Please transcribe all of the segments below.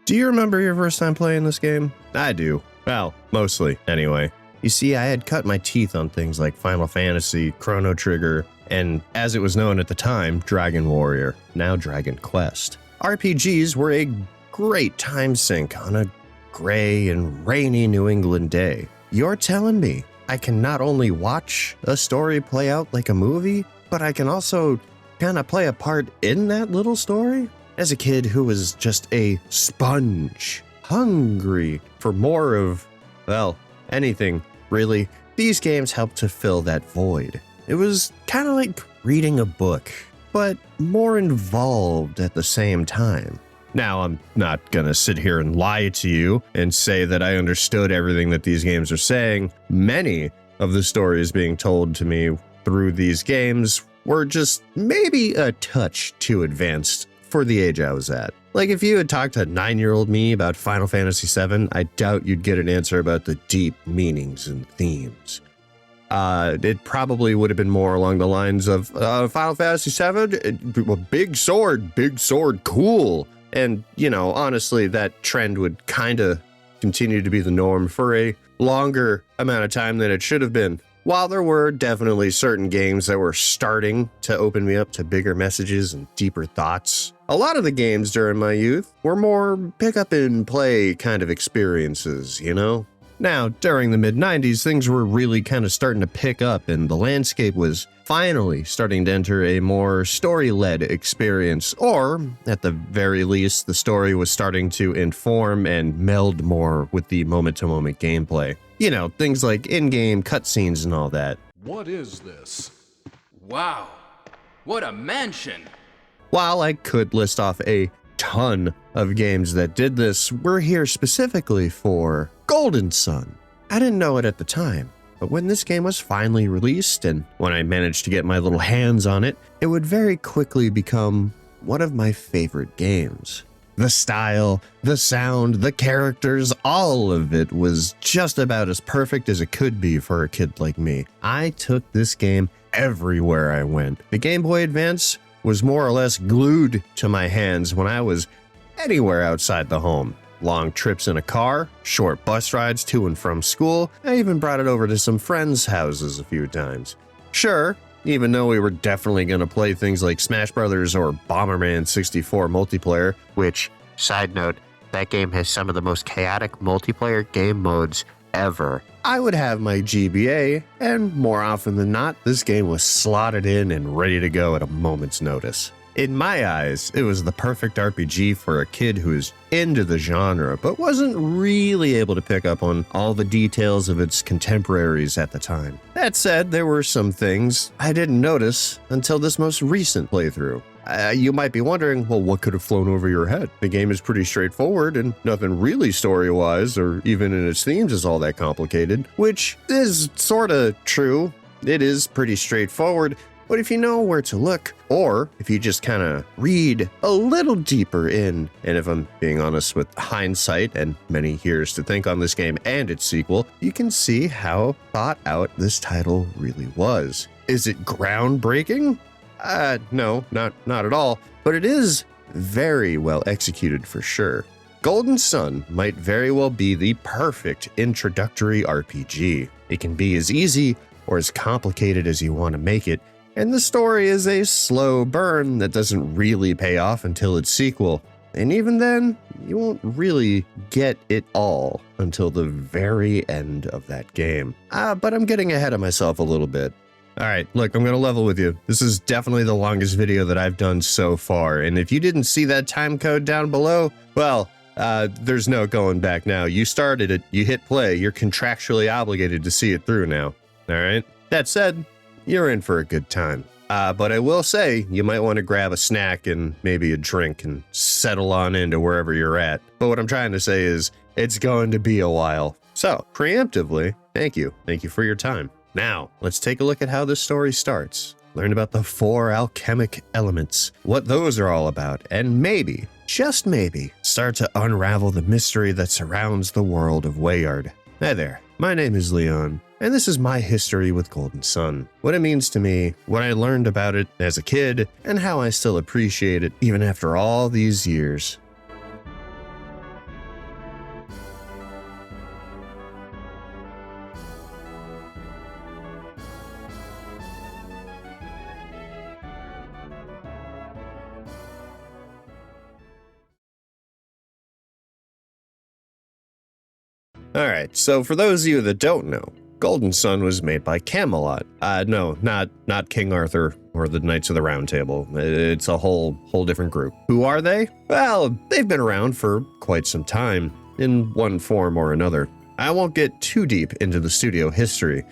Do you remember your first time playing this game? I do. Well, mostly, anyway. You see, I had cut my teeth on things like Final Fantasy, Chrono Trigger, and as it was known at the time, Dragon Warrior, now Dragon Quest. RPGs were a great time sink on a gray and rainy New England day. You're telling me I can not only watch a story play out like a movie, but I can also kind of play a part in that little story? As a kid who was just a sponge, hungry for more of, well, anything, really, these games helped to fill that void. It was kind of like reading a book, but more involved at the same time. Now, I'm not gonna sit here and lie to you and say that I understood everything that these games are saying. Many of the stories being told to me through these games were just maybe a touch too advanced for the age I was at. Like if you had talked to 9-year-old me about Final Fantasy VII, I doubt you'd get an answer about the deep meanings and themes. It probably would have been more along the lines of Final Fantasy VII, big sword, cool. And, you know, honestly, that trend would kind of continue to be the norm for a longer amount of time than it should have been. While there were definitely certain games that were starting to open me up to bigger messages and deeper thoughts, a lot of the games during my youth were more pick up and play kind of experiences, you know? Now, during the mid-90s, things were really kind of starting to pick up and the landscape was finally starting to enter a more story-led experience, or at the very least, the story was starting to inform and meld more with the moment-to-moment gameplay. You know, things like in-game cutscenes and all that. What is this? Wow, what a mansion! While I could list off a ton of games that did this, we're here specifically for Golden Sun. I didn't know it at the time, but when this game was finally released and when I managed to get my little hands on it, it would very quickly become one of my favorite games. The style, the sound, the characters, all of it was just about as perfect as it could be for a kid like me. I took this game everywhere I went. The Game Boy Advance was more or less glued to my hands when I was anywhere outside the home. Long trips in a car, short bus rides to and from school. I even brought it over to some friends' houses a few times. Sure, even though we were definitely going to play things like Smash Brothers or Bomberman 64 multiplayer, which, side note, that game has some of the most chaotic multiplayer game modes ever. I would have my GBA, and more often than not, this game was slotted in and ready to go at a moment's notice. In my eyes, it was the perfect RPG for a kid who's into the genre, but wasn't really able to pick up on all the details of its contemporaries at the time. That said, there were some things I didn't notice until this most recent playthrough. You might be wondering, well, what could have flown over your head? The game is pretty straightforward and nothing really story-wise or even in its themes is all that complicated, which is sorta true. It is pretty straightforward. But if you know where to look, or if you just kind of read a little deeper in, and if I'm being honest with hindsight and many years to think on this game and its sequel, you can see how thought out this title really was. Is it groundbreaking? No, not at all, but it is very well executed for sure. Golden Sun might very well be the perfect introductory RPG. It can be as easy or as complicated as you want to make it, and the story is a slow burn that doesn't really pay off until its sequel. And even then, you won't really get it all until the very end of that game. But I'm getting ahead of myself a little bit. Alright, look, I'm going to level with you. This is definitely the longest video that I've done so far, and if you didn't see that time code down below, well, there's no going back now. You started it, you hit play, you're contractually obligated to see it through now. Alright? That said, you're in for a good time. But I will say, you might want to grab a snack and maybe a drink and settle on into wherever you're at. But what I'm trying to say is, it's going to be a while. So, preemptively, thank you. Thank you for your time. Now, let's take a look at how this story starts. Learn about the 4 alchemic elements, what those are all about, and maybe, just maybe, start to unravel the mystery that surrounds the world of Wayard. Hi there, my name is Leon, and this is my history with Golden Sun. What it means to me, what I learned about it as a kid, and how I still appreciate it even after all these years. Alright, so for those of you that don't know, Golden Sun was made by Camelot. No, not King Arthur or the Knights of the Round Table. It's a whole different group. Who are they? Well, they've been around for quite some time, in one form or another. I won't get too deep into the studio history,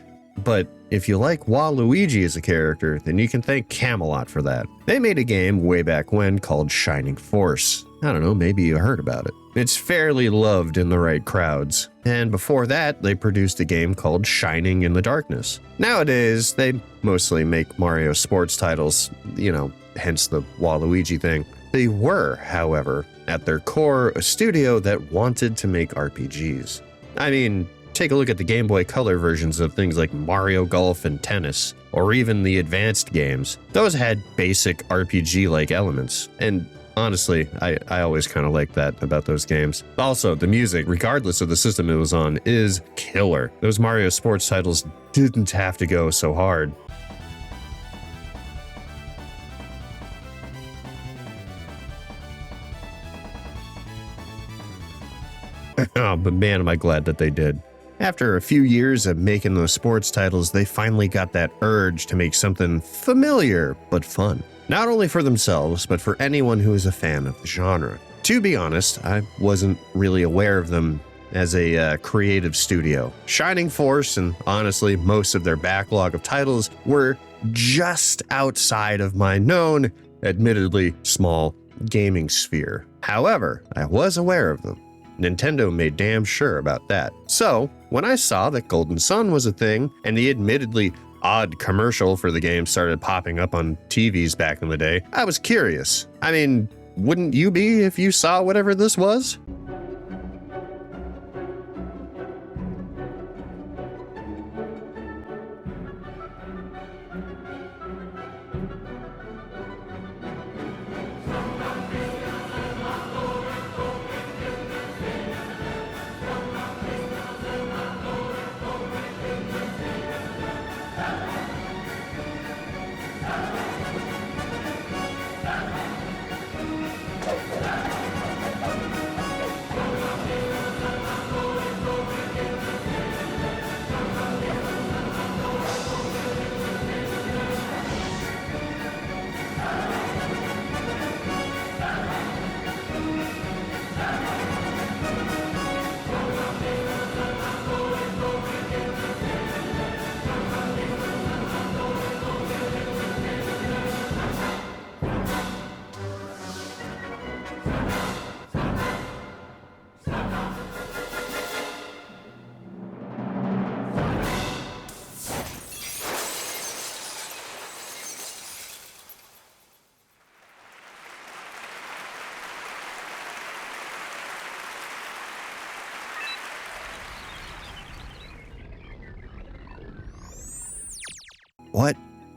but if you like Waluigi as a character, then you can thank Camelot for that. They made a game way back when called Shining Force. I don't know, maybe you heard about it. It's fairly loved in the right crowds. And before that, they produced a game called Shining in the Darkness. Nowadays, they mostly make Mario sports titles, hence the Waluigi thing. They were, however, at their core, a studio that wanted to make RPGs. I mean, take a look at the Game Boy Color versions of things like Mario Golf and Tennis, or even the advanced games. Those had basic RPG-like elements, and honestly, I always kind of liked that about those games. Also, the music, regardless of the system it was on, is killer. Those Mario sports titles didn't have to go so hard. Oh, but man, am I glad that they did. After a few years of making those sports titles, they finally got that urge to make something familiar but fun. Not only for themselves, but for anyone who is a fan of the genre. To be honest, I wasn't really aware of them as a creative studio. Shining Force, and honestly, most of their backlog of titles, were just outside of my known, admittedly small, gaming sphere. However, I was aware of them. Nintendo made damn sure about that. So, when I saw that Golden Sun was a thing, and the admittedly odd commercial for the game started popping up on TVs back in the day, I was curious. I mean, wouldn't you be if you saw whatever this was?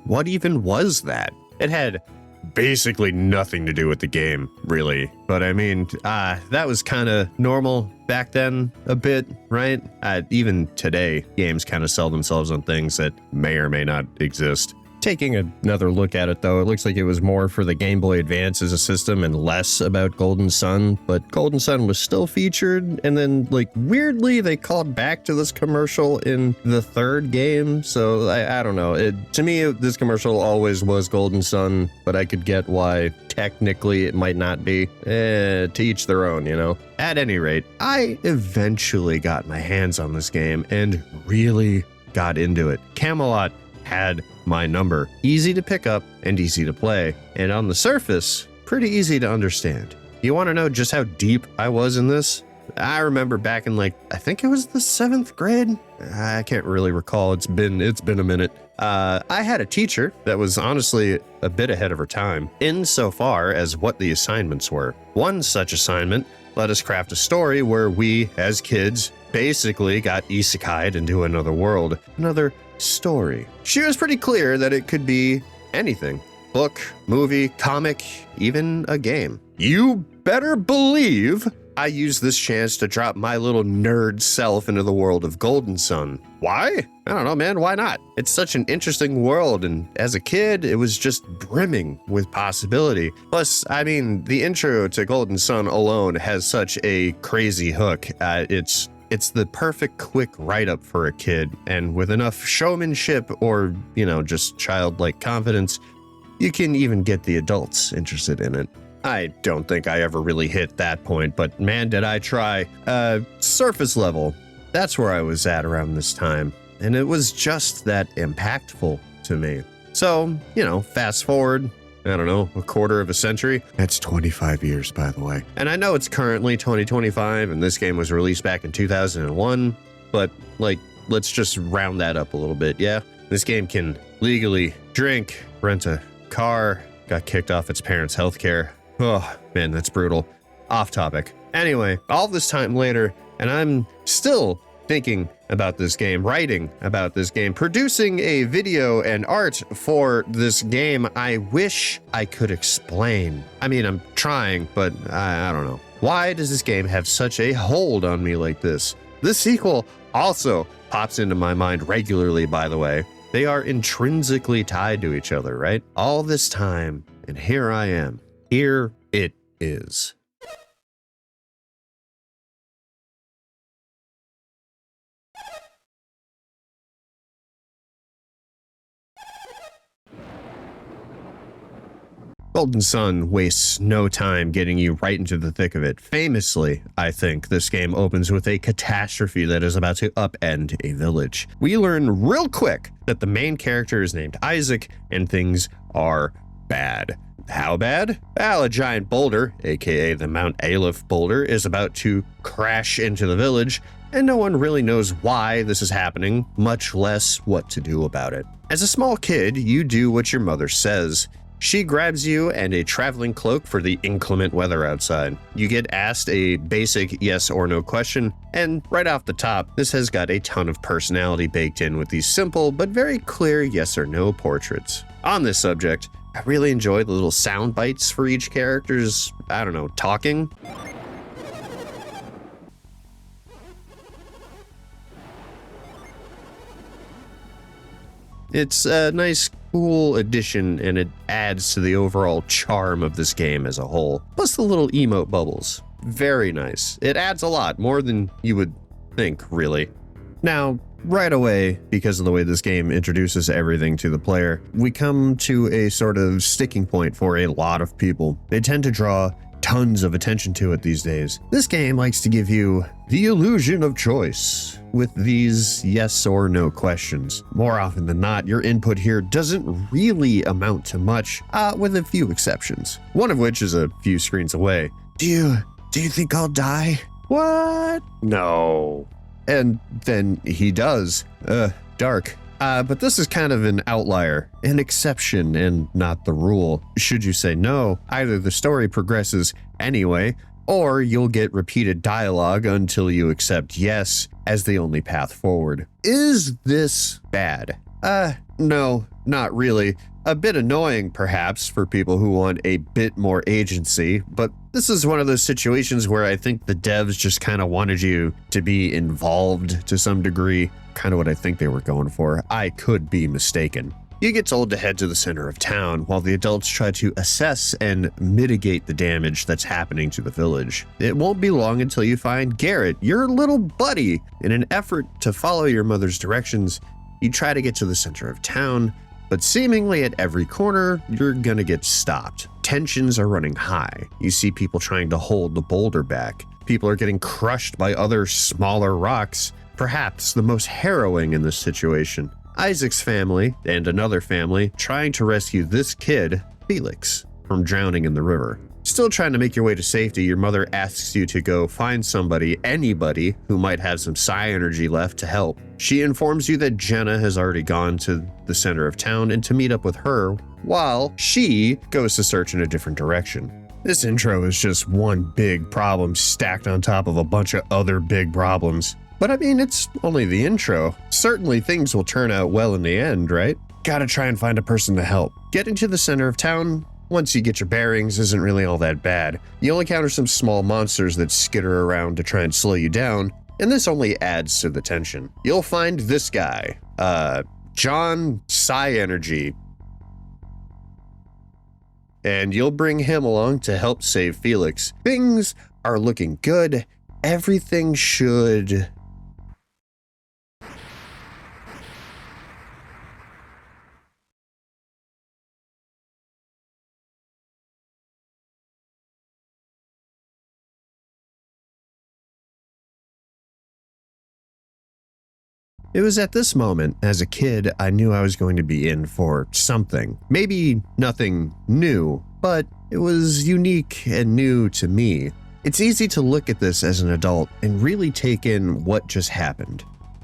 What even was that? It had basically nothing to do with the game, really. But I mean, that was kind of normal back then a bit, right? Even today, games kind of sell themselves on things that may or may not exist. Taking another look at it, though, it looks like it was more for the Game Boy Advance as a system and less about Golden Sun, but Golden Sun was still featured, and then, weirdly, they called back to this commercial in the third game, so I don't know. To me, this commercial always was Golden Sun, but I could get why technically it might not be. To each their own, At any rate, I eventually got my hands on this game and really got into it. Camelot had my number. Easy to pick up and easy to play. And on the surface, pretty easy to understand. You want to know just how deep I was in this? I remember back in I think it was the 7th grade? I can't really recall. It's been a minute. I had a teacher that was honestly a bit ahead of her time insofar as what the assignments were. One such assignment let us craft a story where we, as kids, basically got isekai'd into another world, another story. She was pretty clear that it could be anything. Book, movie, comic, even a game. You better believe I used this chance to drop my little nerd self into the world of Golden Sun. Why? I don't know, man. Why not? It's such an interesting world, and as a kid, it was just brimming with possibility. Plus, I mean, the intro to Golden Sun alone has such a crazy hook. It's It's the perfect quick write-up for a kid, and with enough showmanship or, just childlike confidence, you can even get the adults interested in it. I don't think I ever really hit that point, but man, did I try. Surface level, that's where I was at around this time, and it was just that impactful to me. So, fast forward, I don't know, a quarter of a century. That's 25 years, by the way. And I know it's currently 2025, and this game was released back in 2001, but, let's just round that up a little bit, yeah? This game can legally drink, rent a car, got kicked off its parents' healthcare. Oh, man, that's brutal. Off topic. Anyway, all this time later, and I'm still thinking about this game, writing about this game, producing a video and art for this game. I wish I could explain. I mean, I'm trying, but I don't know. Why does this game have such a hold on me like this? The sequel also pops into my mind regularly, by the way. They are intrinsically tied to each other, right? All this time, and here I am. Here it is. Golden Sun wastes no time getting you right into the thick of it. Famously, I think, this game opens with a catastrophe that is about to upend a village. We learn real quick that the main character is named Isaac, and things are bad. How bad? Well, a giant boulder, aka the Mount Aleph boulder, is about to crash into the village, and no one really knows why this is happening, much less what to do about it. As a small kid, you do what your mother says. She grabs you and a traveling cloak for the inclement weather outside. You get asked a basic yes or no question, and right off the top, this has got a ton of personality baked in with these simple but very clear yes or no portraits. On this subject, I really enjoy the little sound bites for each character's, talking. It's a nice, cool addition, and it adds to the overall charm of this game as a whole. Plus the little emote bubbles. Very nice. It adds a lot, more than you would think, really. Now, right away, because of the way this game introduces everything to the player, we come to a sort of sticking point for a lot of people. They tend to draw tons of attention to it these days. This game likes to give you the illusion of choice with these yes or no questions. More often than not, your input here doesn't really amount to much, with a few exceptions. One of which is a few screens away. Do you think I'll die? What? No. And then he does. Dark. But this is kind of an outlier, an exception, and not the rule. Should you say no, either the story progresses anyway, or you'll get repeated dialogue until you accept yes as the only path forward. Is this bad? No, not really. A bit annoying, perhaps, for people who want a bit more agency, but this is one of those situations where I think the devs just kind of wanted you to be involved to some degree. Kind of what I think they were going for. I could be mistaken. You get told to head to the center of town while the adults try to assess and mitigate the damage that's happening to the village. It won't be long until you find Garrett, your little buddy. In an effort to follow your mother's directions, you try to get to the center of town, but seemingly at every corner, you're gonna get stopped. Tensions are running high. You see people trying to hold the boulder back. People are getting crushed by other smaller rocks. Perhaps the most harrowing in this situation, Isaac's family and another family trying to rescue this kid, Felix, from drowning in the river. Still trying to make your way to safety, your mother asks you to go find somebody, anybody, who might have some psi energy left to help. She informs you that Jenna has already gone to the center of town and to meet up with her, while she goes to search in a different direction. This intro is just one big problem stacked on top of a bunch of other big problems. But I mean, it's only the intro. Certainly things will turn out well in the end, right? Gotta try and find a person to help. Getting to the center of town, once you get your bearings, isn't really all that bad. You'll encounter some small monsters that skitter around to try and slow you down, and this only adds to the tension. You'll find this guy, John Psi Energy, and you'll bring him along to help save Felix. Things are looking good. Everything should It was at this moment, as a kid, I knew I was going to be in for something. Maybe nothing new, but it was unique and new to me. It's easy to look at this as an adult and really take in what just happened.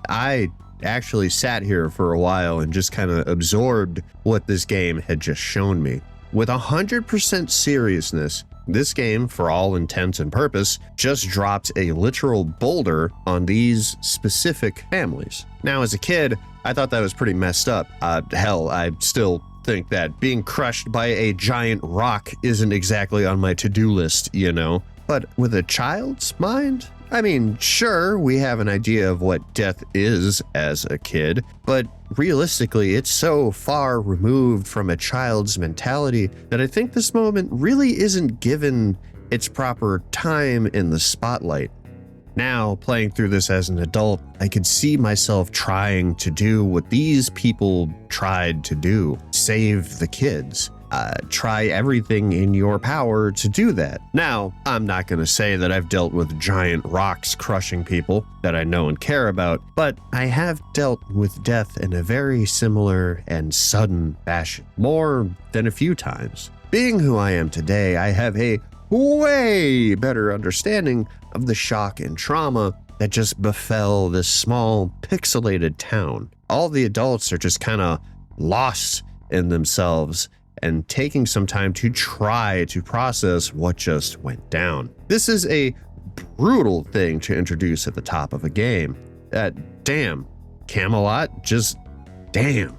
I actually sat here for a while and just kind of absorbed what this game had just shown me. With 100% seriousness, this game, for all intents and purpose, just dropped a literal boulder on these specific families. Now, as a kid, I thought that was pretty messed up. Hell, I still think that being crushed by a giant rock isn't exactly on my to-do list, you know? But with a child's mind? I mean, sure, we have an idea of what death is as a kid, but realistically, it's so far removed from a child's mentality that I think this moment really isn't given its proper time in the spotlight. Now, playing through this as an adult, I could see myself trying to do what these people tried to do: save the kids. Try everything in your power to do that. Now, I'm not going to say that I've dealt with giant rocks crushing people that I know and care about, but I have dealt with death in a very similar and sudden fashion, more than a few times. Being who I am today, I have a way better understanding of the shock and trauma that just befell this small, pixelated town. All the adults are just kind of lost in themselves and taking some time to try to process what just went down. This is a brutal thing to introduce at the top of a game. Damn. Camelot, just damn.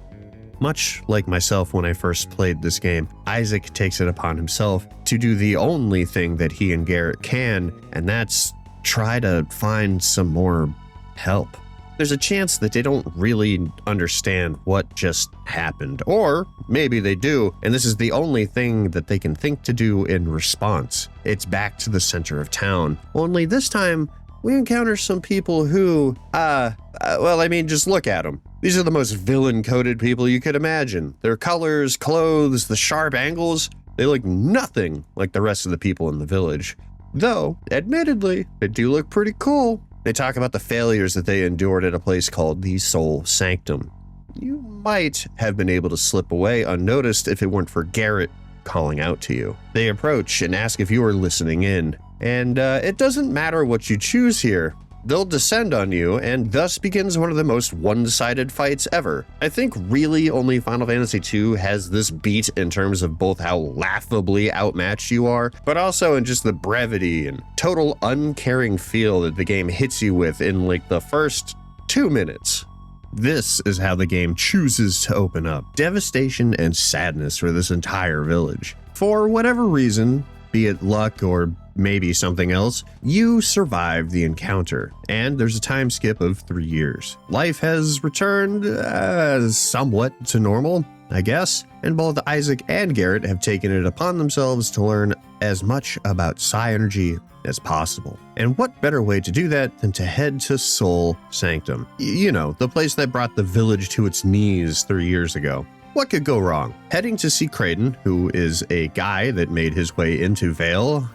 Much like myself when I first played this game, Isaac takes it upon himself to do the only thing that he and Garrett can, and that's try to find some more help. There's a chance that they don't really understand what just happened, or maybe they do, and this is the only thing that they can think to do in response. It's back to the center of town, only this time we encounter some people who, just look at them. These are the most villain-coded people you could imagine. Their colors, clothes, the sharp angles, they look nothing like the rest of the people in the village. Though, admittedly, they do look pretty cool. They talk about the failures that they endured at a place called the Sol Sanctum. You might have been able to slip away unnoticed if it weren't for Garrett calling out to you. They approach and ask if you are listening in, and it doesn't matter what you choose here. They'll descend on you, and thus begins one of the most one-sided fights ever. I think really only Final Fantasy II has this beat in terms of both how laughably outmatched you are, but also in just the brevity and total uncaring feel that the game hits you with in like the first 2 minutes. This is how the game chooses to open up. Devastation and sadness for this entire village. For whatever reason, be it luck or maybe something else, you survive the encounter, and there's a time skip of 3 years. Life has returned somewhat to normal, I guess, and both Isaac and Garrett have taken it upon themselves to learn as much about psi energy as possible. And what better way to do that than to head to Sol Sanctum? You know, the place that brought the village to its knees 3 years ago. What could go wrong? Heading to see Kraden, who is a guy that made his way into Vale,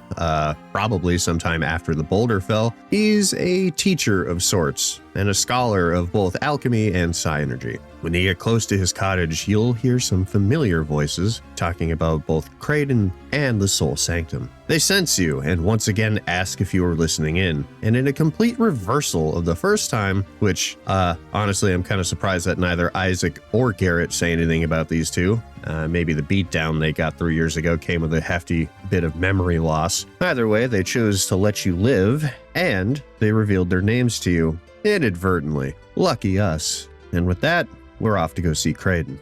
probably sometime after the boulder fell. He's a teacher of sorts and a scholar of both alchemy and psi energy. When you get close to his cottage, you'll hear some familiar voices talking about both Kraden and the Sol Sanctum. They sense you and once again ask if you are listening in, and in a complete reversal of the first time, which honestly I'm kind of surprised that neither Isaac or Garrett say anything about these two. Maybe the beatdown they got 3 years ago came with a hefty bit of memory loss. Either way, they chose to let you live, and they revealed their names to you inadvertently. Lucky us. And with that, we're off to go see Kraden.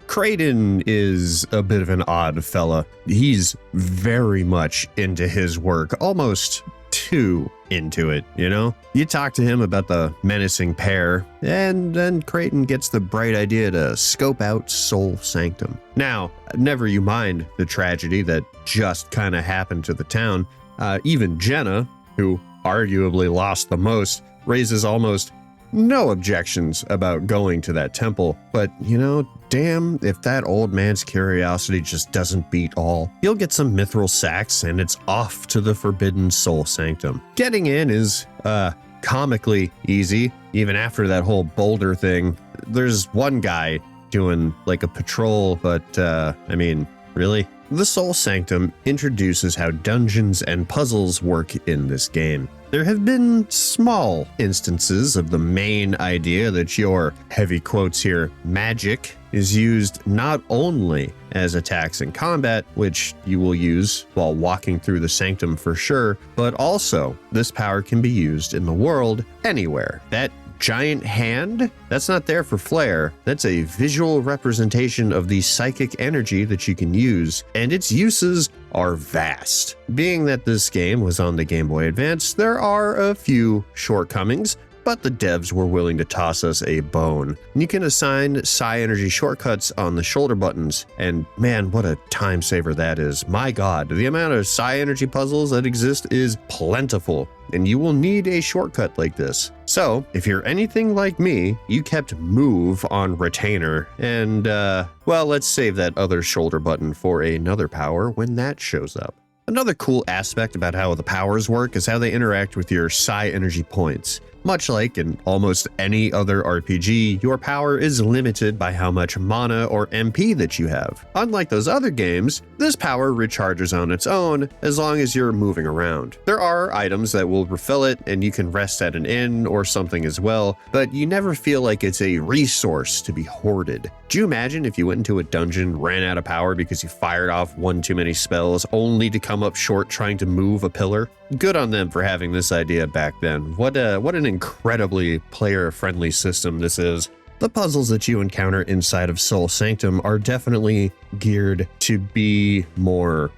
Kraden is a bit of an odd fella. He's very much into his work, almost too into it, you know? You talk to him about the menacing pair, and then Kraden gets the bright idea to scope out Sol Sanctum. Now, never you mind the tragedy that just kind of happened to the town. Even Jenna, who arguably lost the most, raises almost no objections about going to that temple, but you know, damn if that old man's curiosity just doesn't beat all. You'll get some mithril sacks and it's off to the forbidden Sol Sanctum. Getting in is comically easy. even after that whole boulder thing. There's one guy doing like a patrol, but I mean, really? The Sol Sanctum introduces how dungeons and puzzles work in this game. There have been small instances of the main idea that your, heavy quotes here, magic is used not only as attacks in combat, which you will use while walking through the sanctum for sure, but also this power can be used in the world anywhere. That giant hand, that's not there for flair. That's a visual representation of the psychic energy that you can use, and its uses are vast. Being that this game was on the Game Boy Advance, there are a few shortcomings, but the devs were willing to toss us a bone. You can assign psi energy shortcuts on the shoulder buttons, and man, what a time saver that is. My god, the amount of psi energy puzzles that exist is plentiful, and you will need a shortcut like this. So, if you're anything like me, you kept move on retainer, and well, let's save that other shoulder button for another power when that shows up. Another cool aspect about how the powers work is how they interact with your psi energy points. Much like in almost any other RPG, your power is limited by how much mana or MP that you have. Unlike those other games, this power recharges on its own as long as you're moving around. There are items that will refill it, and you can rest at an inn or something as well, but you never feel like it's a resource to be hoarded. Do you imagine if you went into a dungeon, ran out of power because you fired off one too many spells, only to come up short trying to move a pillar? Good on them for having this idea back then. What an incredibly player-friendly system this is. The puzzles that you encounter inside of Sol Sanctum are definitely geared to be more,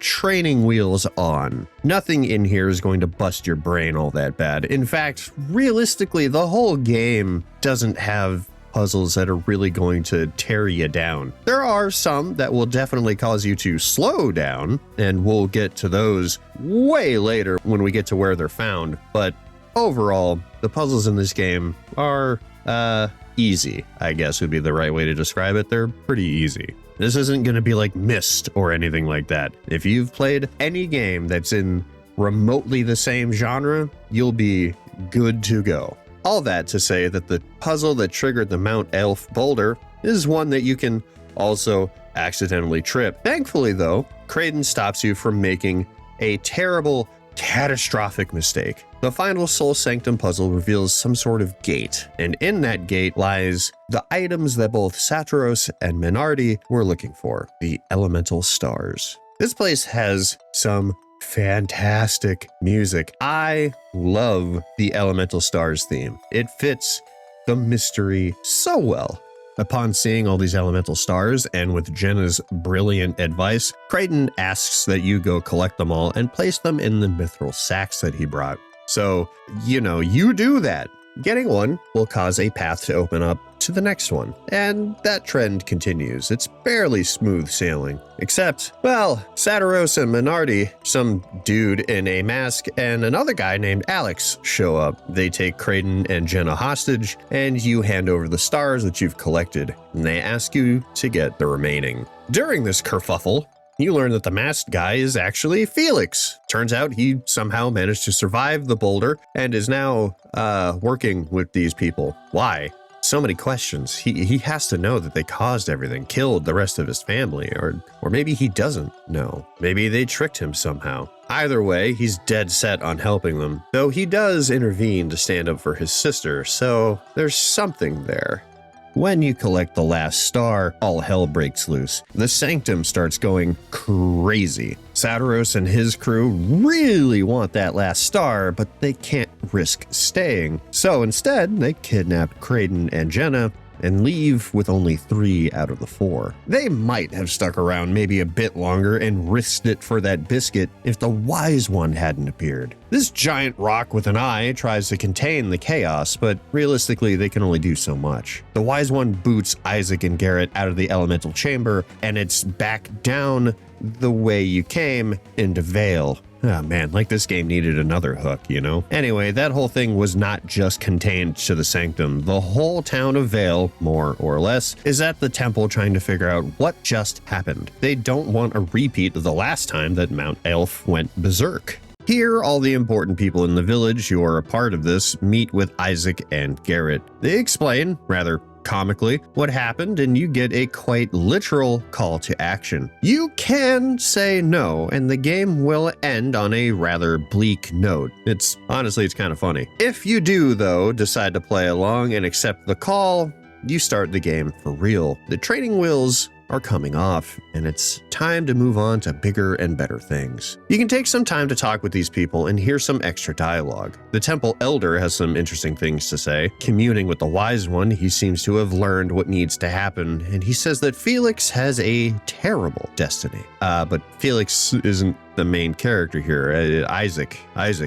training wheels on. Nothing in here is going to bust your brain all that bad. In fact, realistically, the whole game doesn't have puzzles that are really going to tear you down. There are some that will definitely cause you to slow down, and we'll get to those way later when we get to where they're found. But overall, the puzzles in this game are easy, I guess would be the right way to describe it. They're pretty easy. This isn't going to be like Myst or anything like that. If you've played any game that's in remotely the same genre, you'll be good to go. All that to say that the puzzle that triggered the Mount Elf boulder is one that you can also accidentally trip. Thankfully, though, Kraden stops you from making a terrible, catastrophic mistake. The final Sol Sanctum puzzle reveals some sort of gate, and in that gate lies the items that both Saturos and Menardi were looking for, the elemental stars. This place has some fantastic music. I love the Elemental Stars theme. It fits the mystery so well. Upon seeing all these elemental stars, and with Jenna's brilliant advice, Kraden asks that you go collect them all and place them in the mithril sacks that he brought. So, you do that. Getting one will cause a path to open up to the next one, and that trend continues. It's barely smooth sailing. Except, well, Saturos and Menardi, some dude in a mask, and another guy named Alex show up. They take Kraden and Jenna hostage, and you hand over the stars that you've collected, and they ask you to get the remaining. During this kerfuffle, you learn that the masked guy is actually Felix. Turns out he somehow managed to survive the boulder and is now working with these people. Why? So many questions. He has to know that they caused everything, killed the rest of his family, or maybe he doesn't know. Maybe they tricked him somehow. Either way, he's dead set on helping them, though he does intervene to stand up for his sister, so there's something there. When you collect the last star, all hell breaks loose. The Sanctum starts going crazy. Saturos and his crew really want that last star, but they can't risk staying. So instead, they kidnap Kraden and Jenna and leave with only 3 out of the 4. They might have stuck around maybe a bit longer and risked it for that biscuit if the Wise One hadn't appeared. This giant rock with an eye tries to contain the chaos, but realistically they can only do so much. The Wise One boots Isaac and Garrett out of the elemental chamber, and it's back down the way you came into Vale. Oh man, like this game needed another hook, Anyway, that whole thing was not just contained to the Sanctum. The whole town of Vale, more or less, is at the temple trying to figure out what just happened. They don't want a repeat of the last time that Mount Elf went berserk. Here, all the important people in the village who are a part of this meet with Isaac and Garrett. They explain, rather comically, what happened, and you get a quite literal call to action. You can say no, and the game will end on a rather bleak note. It's kind of funny. If you do, though, decide to play along and accept the call, you start the game for real. The training wheels are coming off, and it's time to move on to bigger and better things. You can take some time to talk with these people and hear some extra dialogue. The temple elder has some interesting things to say. Communing with the wise one, he seems to have learned what needs to happen, and he says that Felix has a terrible destiny. But Felix isn't the main character here. Isaac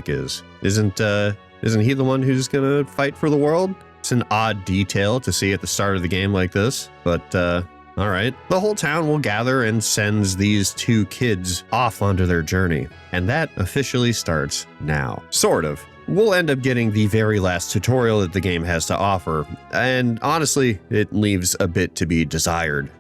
is. Isn't he the one who's gonna fight for the world? It's an odd detail to see at the start of the game like this, but all right. The whole town will gather and sends these two kids off onto their journey. And that officially starts now. Sort of. We'll end up getting the very last tutorial that the game has to offer. And honestly, it leaves a bit to be desired.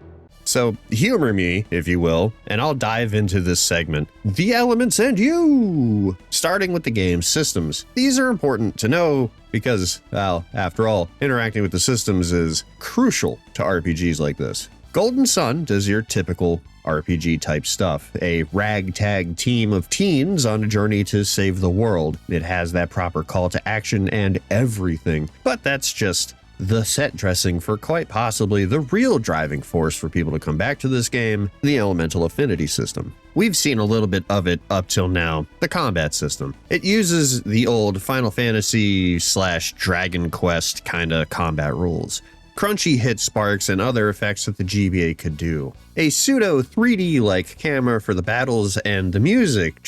So humor me, if you will, and I'll dive into this segment. The elements and you! Starting with the game's systems. These are important to know because, well, after all, interacting with the systems is crucial to RPGs like this. Golden Sun does your typical RPG type stuff, a ragtag team of teens on a journey to save the world. It has that proper call to action and everything, but that's just the set dressing for quite possibly the real driving force for people to come back to this game, the elemental affinity system. We've seen a little bit of it up till now, the combat system. It uses the old Final Fantasy / Dragon Quest kinda combat rules. Crunchy hit sparks and other effects that the GBA could do. A pseudo 3D-like camera for the battles, and the music,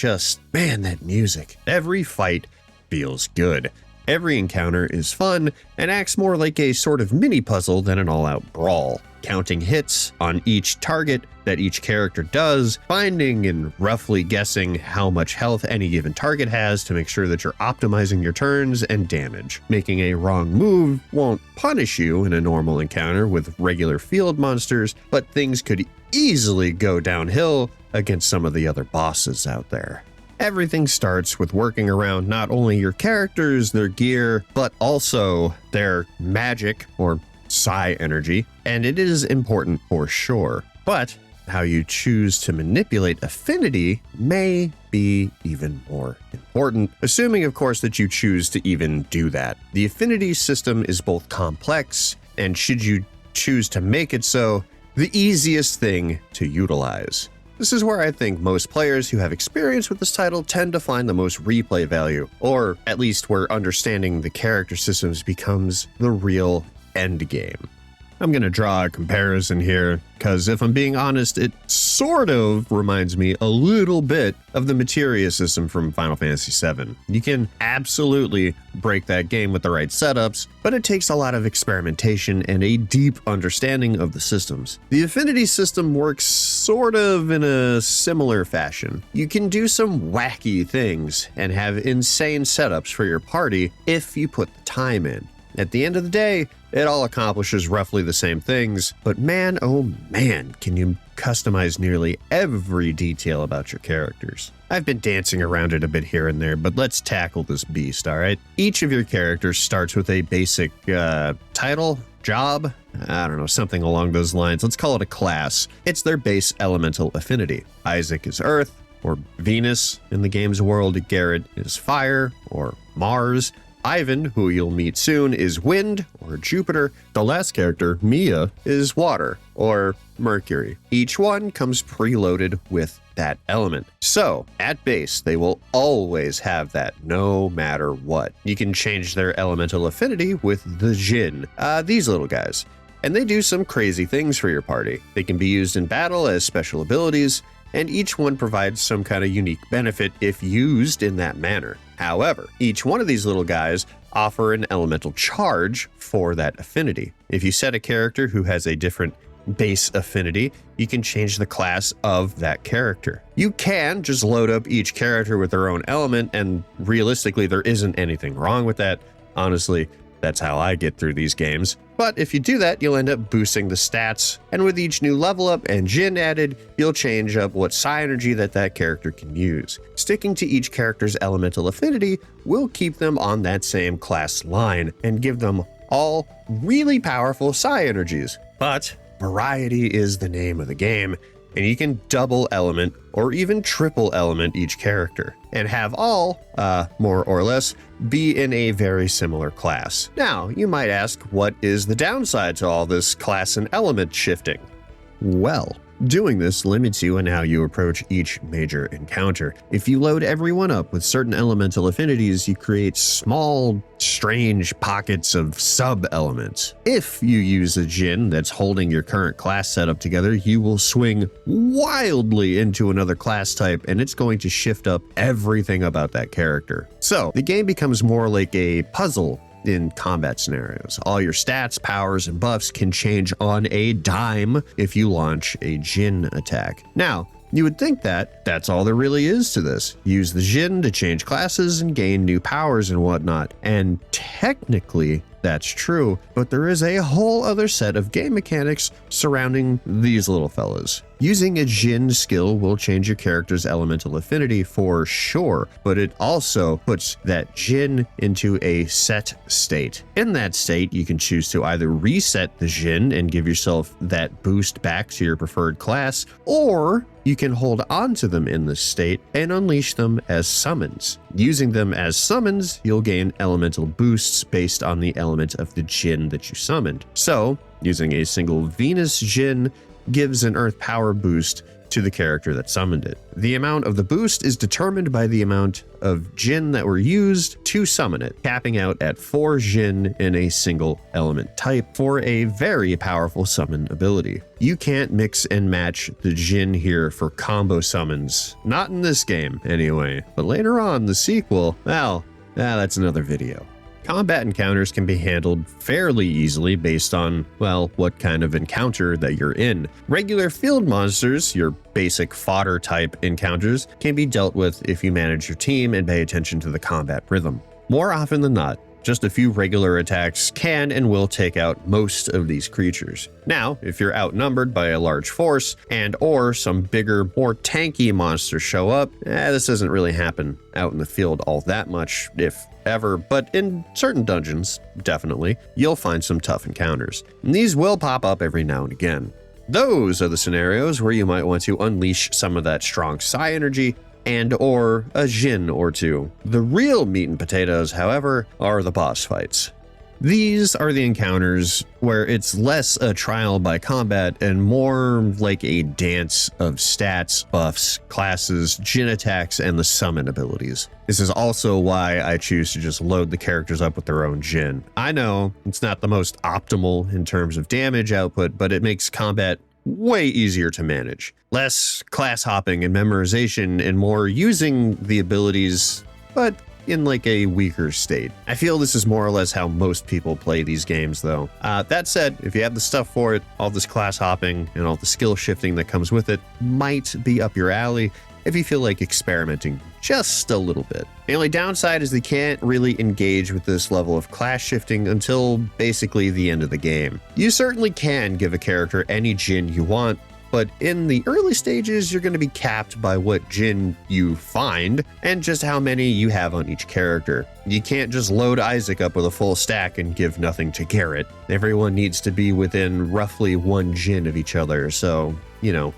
man, that music. Every fight feels good. Every encounter is fun and acts more like a sort of mini-puzzle than an all-out brawl. Counting hits on each target that each character does, finding and roughly guessing how much health any given target has to make sure that you're optimizing your turns and damage. Making a wrong move won't punish you in a normal encounter with regular field monsters, but things could easily go downhill against some of the other bosses out there. Everything starts with working around not only your characters, their gear, but also their magic or psi energy, and it is important for sure. But how you choose to manipulate affinity may be even more important, assuming of course that you choose to even do that. The affinity system is both complex, and should you choose to make it so, the easiest thing to utilize. This is where I think most players who have experience with this title tend to find the most replay value, or at least where understanding the character systems becomes the real end game. I'm going to draw a comparison here, because if I'm being honest, it sort of reminds me a little bit of the materia system from Final Fantasy VII. You can absolutely break that game with the right setups, but it takes a lot of experimentation and a deep understanding of the systems. The affinity system works sort of in a similar fashion. You can do some wacky things and have insane setups for your party if you put the time in. At the end of the day, it all accomplishes roughly the same things, but man, oh man, can you customize nearly every detail about your characters. I've been dancing around it a bit here and there, but let's tackle this beast, alright? Each of your characters starts with a basic title, job, I don't know, something along those lines. Let's call it a class. It's their base elemental affinity. Isaac is Earth, or Venus in the game's world. Garrett is Fire, or Mars. Ivan, who you'll meet soon, is Wind, or Jupiter. The last character, Mia, is Water, or Mercury. Each one comes preloaded with that element. So, at base, they will always have that, no matter what. You can change their elemental affinity with the Jinn, these little guys. And they do some crazy things for your party. They can be used in battle as special abilities, and each one provides some kind of unique benefit if used in that manner. However, each one of these little guys offer an elemental charge for that affinity. If you set a character who has a different base affinity, you can change the class of that character. You can just load up each character with their own element, and realistically, there isn't anything wrong with that. Honestly, That's how I get through these games. But if you do that, you'll end up boosting the stats, and with each new level up and Jinn added, you'll change up what psi energy that character can use. Sticking to each character's elemental affinity will keep them on that same class line and give them all really powerful psi energies. But variety is the name of the game, and you can double element or even triple element each character, and have all, more or less, be in a very similar class. Now, you might ask, what is the downside to all this class and element shifting? Well, doing this limits you in how you approach each major encounter. If you load everyone up with certain elemental affinities, you create small, strange pockets of sub-elements. If you use a Jinn that's holding your current class setup together, you will swing wildly into another class type, and it's going to shift up everything about that character. So, the game becomes more like a puzzle in combat scenarios. All your stats, powers, and buffs can change on a dime if you launch a Jinn attack. Now, you would think that that's all there really is to this. Use the Jinn to change classes and gain new powers and whatnot. And technically, that's true, but there is a whole other set of game mechanics surrounding these little fellas. Using a Jinn skill will change your character's elemental affinity for sure, but it also puts that Jinn into a set state. In that state, you can choose to either reset the Jinn and give yourself that boost back to your preferred class, or you can hold on to them in this state and unleash them as summons. Using them as summons, you'll gain elemental boosts based on the element of the Jinn that you summoned. So, using a single Venus Jinn gives an Earth power boost to the character that summoned it. The amount of the boost is determined by the amount of Jinn that were used to summon it, capping out at 4 Jinn in a single element type for a very powerful summon ability. You can't mix and match the Jinn here for combo summons. Not in this game, anyway. But later on, the sequel, well, that's another video. Combat encounters can be handled fairly easily based on, well, what kind of encounter that you're in. Regular field monsters, your basic fodder type encounters, can be dealt with if you manage your team and pay attention to the combat rhythm. More often than not, just a few regular attacks can and will take out most of these creatures. Now, if you're outnumbered by a large force and/or some bigger, more tanky monsters show up, this doesn't really happen out in the field all that much, if ever, but in certain dungeons, definitely, you'll find some tough encounters. And these will pop up every now and again. Those are the scenarios where you might want to unleash some of that strong psi energy and/or a Jinn or two. The real meat and potatoes, however, are the boss fights. These are the encounters where it's less a trial by combat and more like a dance of stats, buffs, classes, Jinn attacks, and the summon abilities. This is also why I choose to just load the characters up with their own Jinn. I know it's not the most optimal in terms of damage output, but it makes combat way easier to manage. Less class hopping and memorization and more using the abilities, but in like a weaker state. I feel this is more or less how most people play these games though. That said, if you have the stuff for it, all this class hopping and all the skill shifting that comes with it might be up your alley if you feel like experimenting just a little bit. The only downside is they can't really engage with this level of class shifting until basically the end of the game. You certainly can give a character any Jinn you want, but in the early stages, you're going to be capped by what Jinn you find and just how many you have on each character. You can't just load Isaac up with a full stack and give nothing to Garrett. Everyone needs to be within roughly 1 Jinn of each other, so,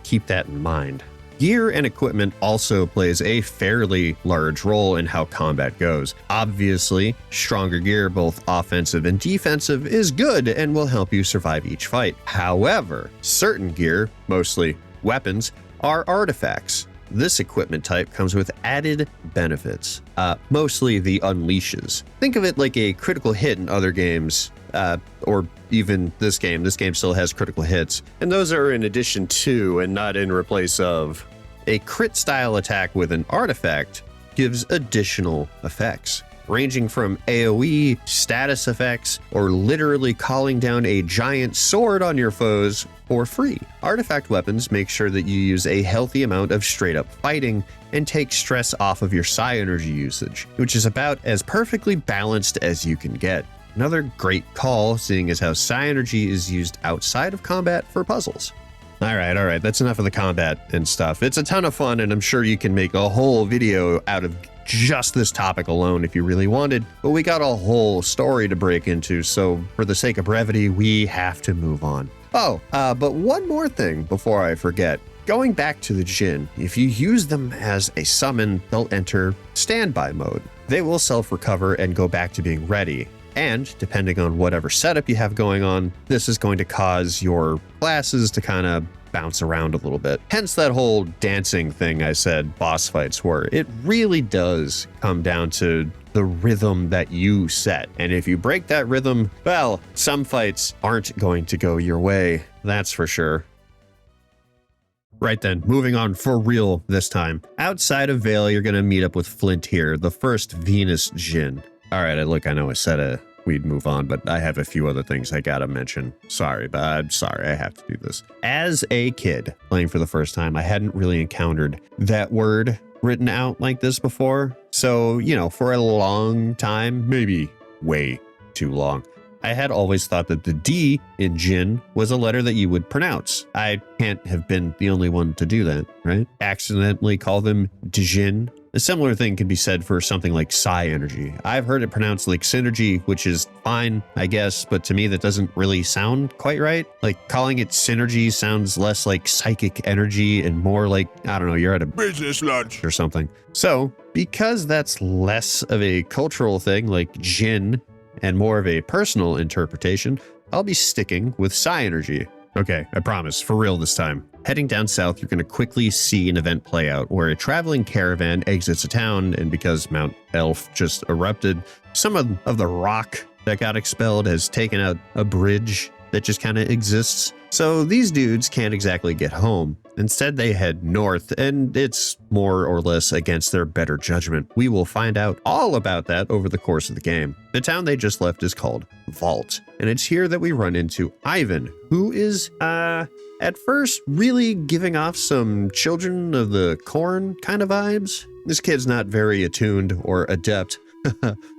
keep that in mind. Gear and equipment also plays a fairly large role in how combat goes. Obviously, stronger gear, both offensive and defensive, is good and will help you survive each fight. However, certain gear, mostly weapons, are artifacts. This equipment type comes with added benefits, mostly the unleashes. Think of it like a critical hit in other games, or even this game. This game still has critical hits, and those are in addition to and not in replace of. A crit style attack with an artifact gives additional effects, ranging from AoE, status effects, or literally calling down a giant sword on your foes for free. Artifact weapons make sure that you use a healthy amount of straight up fighting and take stress off of your psi energy usage, which is about as perfectly balanced as you can get. Another great call, seeing as how psi energy is used outside of combat for puzzles. All right, that's enough of the combat and stuff. It's a ton of fun, and I'm sure you can make a whole video out of just this topic alone if you really wanted, but we got a whole story to break into, so for the sake of brevity, we have to move on. But one more thing before I forget. Going back to the Jinn, if you use them as a summon, they'll enter standby mode. They will self-recover and go back to being ready. And depending on whatever setup you have going on, this is going to cause your classes to kind of bounce around a little bit. Hence that whole dancing thing I said boss fights were. It really does come down to the rhythm that you set. And if you break that rhythm, well, some fights aren't going to go your way. That's for sure. Right then, moving on for real this time. Outside of Vale, you're going to meet up with Flint here, the first Venus Jinn. All right, look, I know I said we'd move on, but I have a few other things I gotta mention. Sorry, but I'm sorry, I have to do this. As a kid playing for the first time, I hadn't really encountered that word written out like this before. So, for a long time, maybe way too long, I had always thought that the D in Jinn was a letter that you would pronounce. I can't have been the only one to do that, right? Accidentally call them Djinn. A similar thing can be said for something like psi energy. I've heard it pronounced like synergy, which is fine, I guess, but to me that doesn't really sound quite right. Like calling it synergy sounds less like psychic energy and more like, I don't know, you're at a business lunch or something. So because that's less of a cultural thing like Jinn and more of a personal interpretation, I'll be sticking with psi energy. Okay, I promise, for real this time. Heading down south, you're going to quickly see an event play out where a traveling caravan exits a town, and because Mount Elf just erupted, some of the rock that got expelled has taken out a bridge that just kind of exists. So these dudes can't exactly get home. Instead, they head north, and it's more or less against their better judgment. We will find out all about that over the course of the game. The town they just left is called Vault, and it's here that we run into Ivan, who is, at first really giving off some Children of the Corn kind of vibes. This kid's not very attuned or adept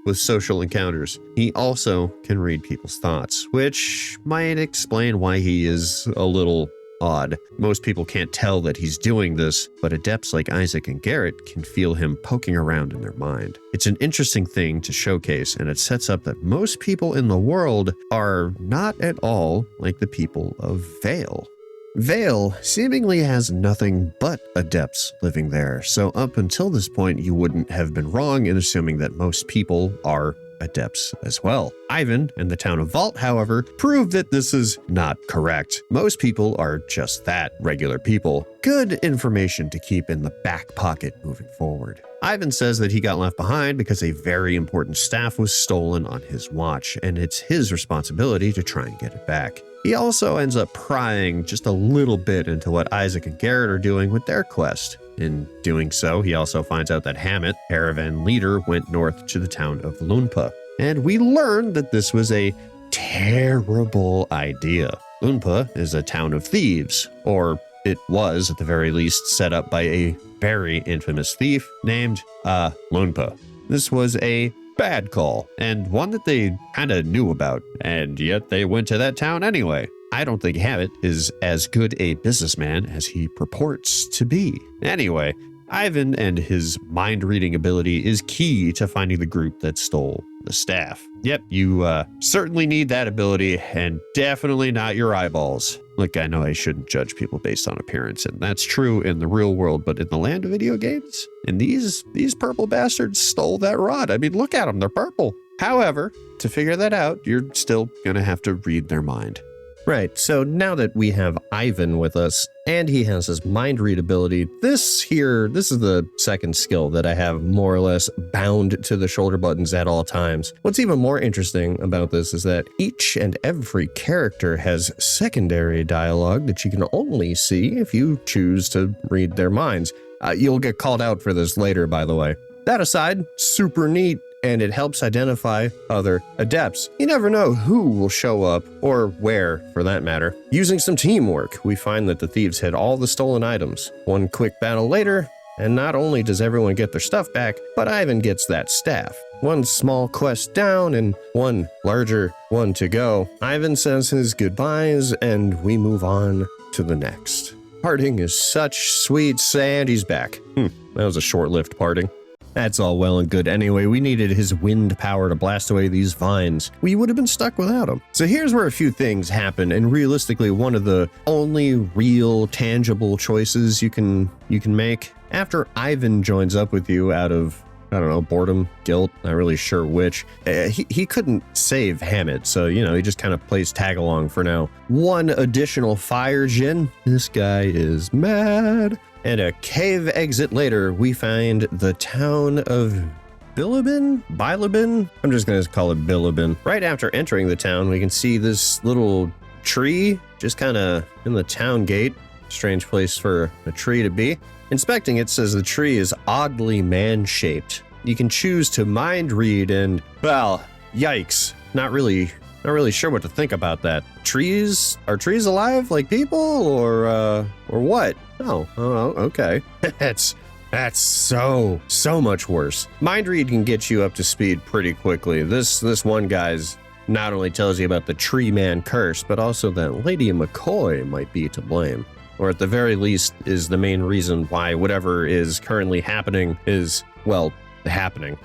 with social encounters. He also can read people's thoughts, which might explain why he is a little odd. Most people can't tell that he's doing this, but adepts like Isaac and Garrett can feel him poking around in their mind. It's an interesting thing to showcase, and it sets up that most people in the world are not at all like the people of Vale. Vale seemingly has nothing but adepts living there, so up until this point you wouldn't have been wrong in assuming that most people are adepts as well. Ivan and the town of Vault, however, prove that this is not correct. Most people are just that, regular people. Good information to keep in the back pocket moving forward. Ivan says that he got left behind because a very important staff was stolen on his watch, and it's his responsibility to try and get it back. He also ends up prying just a little bit into what Isaac and Garrett are doing with their quest. In doing so, he also finds out that Hammet, caravan leader, went north to the town of Lunpa. And we learn that this was a terrible idea. Lunpa is a town of thieves, or it was at the very least set up by a very infamous thief named Lunpa. This was a bad call, and one that they kind of knew about, and yet they went to that town anyway. I don't think Hammet is as good a businessman as he purports to be. Anyway, Ivan and his mind-reading ability is key to finding the group that stole the staff. Yep, you certainly need that ability, and definitely not your eyeballs. Look, I know I shouldn't judge people based on appearance, and that's true in the real world, but in the land of video games, and these purple bastards stole that rod. I mean, look at them, they're purple. However, to figure that out, you're still gonna have to read their mind. Right, so now that we have Ivan with us, and he has his mind read ability, this is the second skill that I have more or less bound to the shoulder buttons at all times. What's even more interesting about this is that each and every character has secondary dialogue that you can only see if you choose to read their minds. You'll get called out for this later, by the way. That aside, super neat. And it helps identify other adepts. You never know who will show up, or where, for that matter. Using some teamwork, we find that the thieves had all the stolen items. One quick battle later, and not only does everyone get their stuff back, but Ivan gets that staff. one small quest down and one larger one to go. Ivan says his goodbyes and we move on to the next. Parting is such sweet sand. He's back. That was a short-lived parting. That's all well and good anyway. We needed his wind power to blast away these vines. We would have been stuck without him. So here's where a few things happen, and realistically, one of the only real tangible choices you can make. After Ivan joins up with you out of, I don't know, boredom, guilt, not really sure which, he couldn't save Hammet, so, he just kind of plays tag along for now. One additional fire djinn. This guy is mad. And a cave exit later, we find the town of Bilibin? I'm just going to call it Bilibin. Right after entering the town, we can see this little tree just kind of in the town gate. Strange place for a tree to be. Inspecting it says the tree is oddly man-shaped. You can choose to mind read and, well, yikes. Not really sure what to think about that. Trees? Are trees alive like people or what? Oh, okay. That's so much worse. Mind read can get you up to speed pretty quickly. This one guy's not only tells you about the tree man curse, but also that Lady McCoy might be to blame. Or at the very least is the main reason why whatever is currently happening is, well, happening.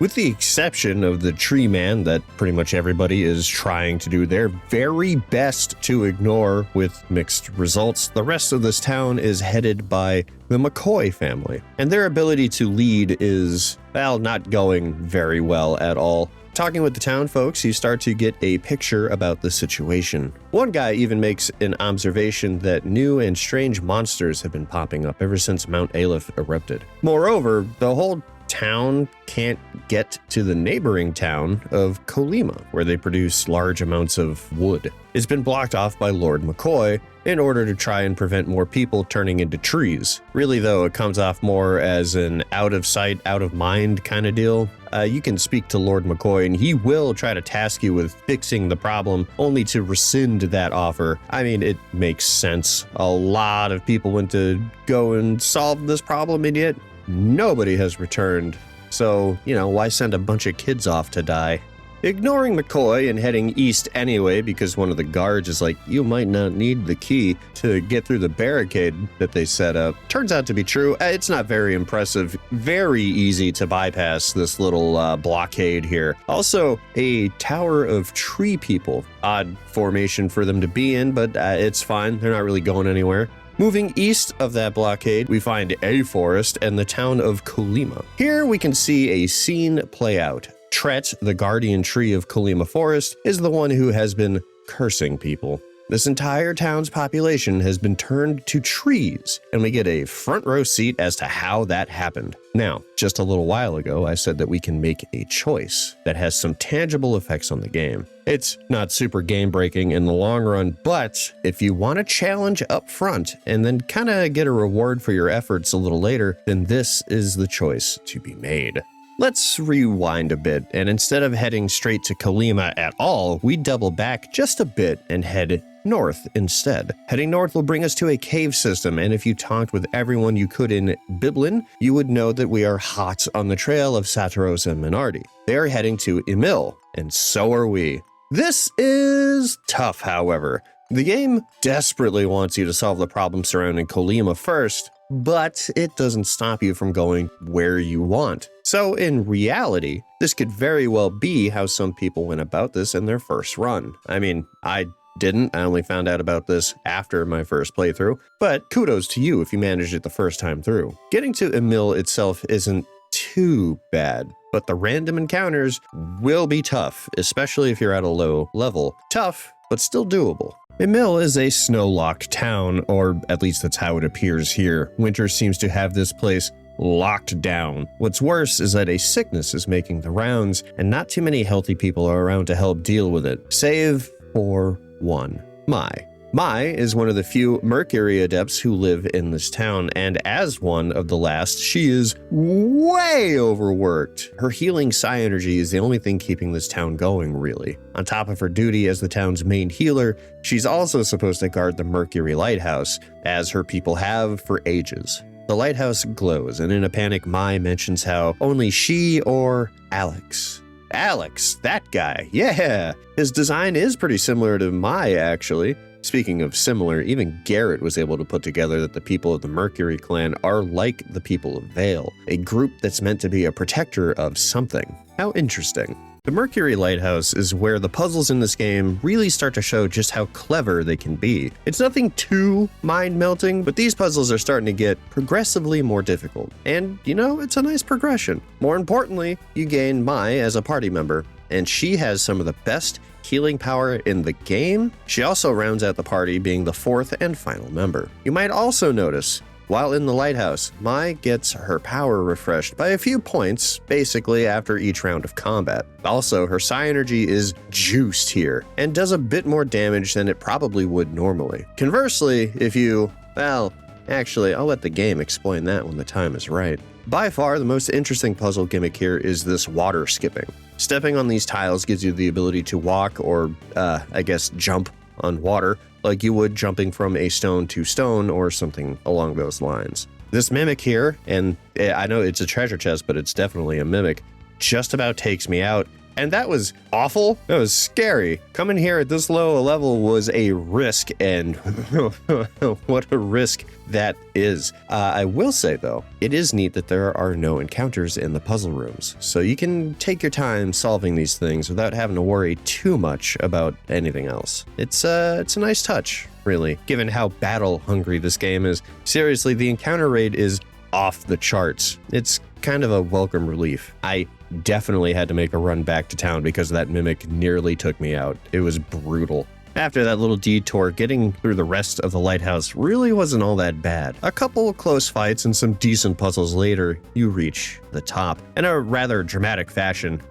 With the exception of the tree man that pretty much everybody is trying to do their very best to ignore with mixed results, the rest of this town is headed by the McCoy family. And their ability to lead is, well, not going very well at all. Talking with the town folks, you start to get a picture about the situation. One guy even makes an observation that new and strange monsters have been popping up ever since Mount Aleph erupted. Moreover, the whole town can't get to the neighboring town of Kolima, where they produce large amounts of wood. It's been blocked off by Lord McCoy in order to try and prevent more people turning into trees. Really, though, it comes off more as an out of sight, out of mind kind of deal. You can speak to Lord McCoy and he will try to task you with fixing the problem, only to rescind that offer. I mean, it makes sense. A lot of people went to go and solve this problem, and yet nobody has returned. So, why send a bunch of kids off to die? Ignoring McCoy and heading east anyway because one of the guards is like, you might not need the key to get through the barricade that they set up. Turns out to be true. It's not very impressive. Very easy to bypass this little blockade here. Also, a tower of tree people. Odd formation for them to be in, but it's fine. They're not really going anywhere. Moving east of that blockade, we find a forest and the town of Kolima. Here we can see a scene play out. Tret, the guardian tree of Kolima Forest, is the one who has been cursing people. This entire town's population has been turned to trees, and we get a front row seat as to how that happened. Now, just a little while ago, I said that we can make a choice that has some tangible effects on the game. It's not super game-breaking in the long run, but if you want a challenge up front and then kind of get a reward for your efforts a little later, then this is the choice to be made. Let's rewind a bit, and instead of heading straight to Kolima at all, we double back just a bit and head north instead. Heading north will bring us to a cave system, and if you talked with everyone you could in Biblin, you would know that we are hot on the trail of Sataros and Minardi. They are heading to Emil, and so are we. This is tough, however. The game desperately wants you to solve the problem surrounding Kolima first, but it doesn't stop you from going where you want. So in reality, this could very well be how some people went about this in their first run. I mean, I didn't. I only found out about this after my first playthrough, but kudos to you if you managed it the first time through. Getting to Emil itself isn't too bad, but the random encounters will be tough, especially if you're at a low level. Tough, but still doable. Emil is a snow-locked town, or at least that's how it appears here. Winter seems to have this place locked down. What's worse is that a sickness is making the rounds, and not too many healthy people are around to help deal with it, save for one. Mai is one of the few Mercury adepts who live in this town, and as one of the last, she is way overworked. Her healing psi energy is the only thing keeping this town going, really. On top of her duty as the town's main healer, she's also supposed to guard the Mercury Lighthouse, as her people have for ages. The lighthouse glows, and in a panic, Mai mentions how only she or Alex, that guy, yeah! His design is pretty similar to Mai, actually. Speaking of similar, even Garrett was able to put together that the people of the Mercury clan are like the people of Vale, a group that's meant to be a protector of something. How interesting. The Mercury Lighthouse is where the puzzles in this game really start to show just how clever they can be. It's nothing too mind-melting, but these puzzles are starting to get progressively more difficult. And, it's a nice progression. More importantly, you gain Mai as a party member, and she has some of the best healing power in the game. She also rounds out the party, being the fourth and final member. You might also notice, while in the lighthouse, Mai gets her power refreshed by a few points, basically after each round of combat. Also, her psi energy is juiced here, and does a bit more damage than it probably would normally. Conversely, if you, actually, I'll let the game explain that when the time is right. By far, the most interesting puzzle gimmick here is this water skipping. Stepping on these tiles gives you the ability to walk or, jump on water, like you would jumping from a stone to stone or something along those lines. This mimic here, and I know it's a treasure chest, but it's definitely a mimic, just about takes me out. And that was awful. That was scary. Coming here at this low a level was a risk, and what a risk that is. I will say, though, it is neat that there are no encounters in the puzzle rooms, so you can take your time solving these things without having to worry too much about anything else. It's a nice touch, really, given how battle-hungry this game is. Seriously, the encounter rate is off the charts. It's kind of a welcome relief. I definitely had to make a run back to town because that mimic nearly took me out. It was brutal. After that little detour, getting through the rest of the lighthouse really wasn't all that bad. A couple of close fights and some decent puzzles later, you reach the top in a rather dramatic fashion,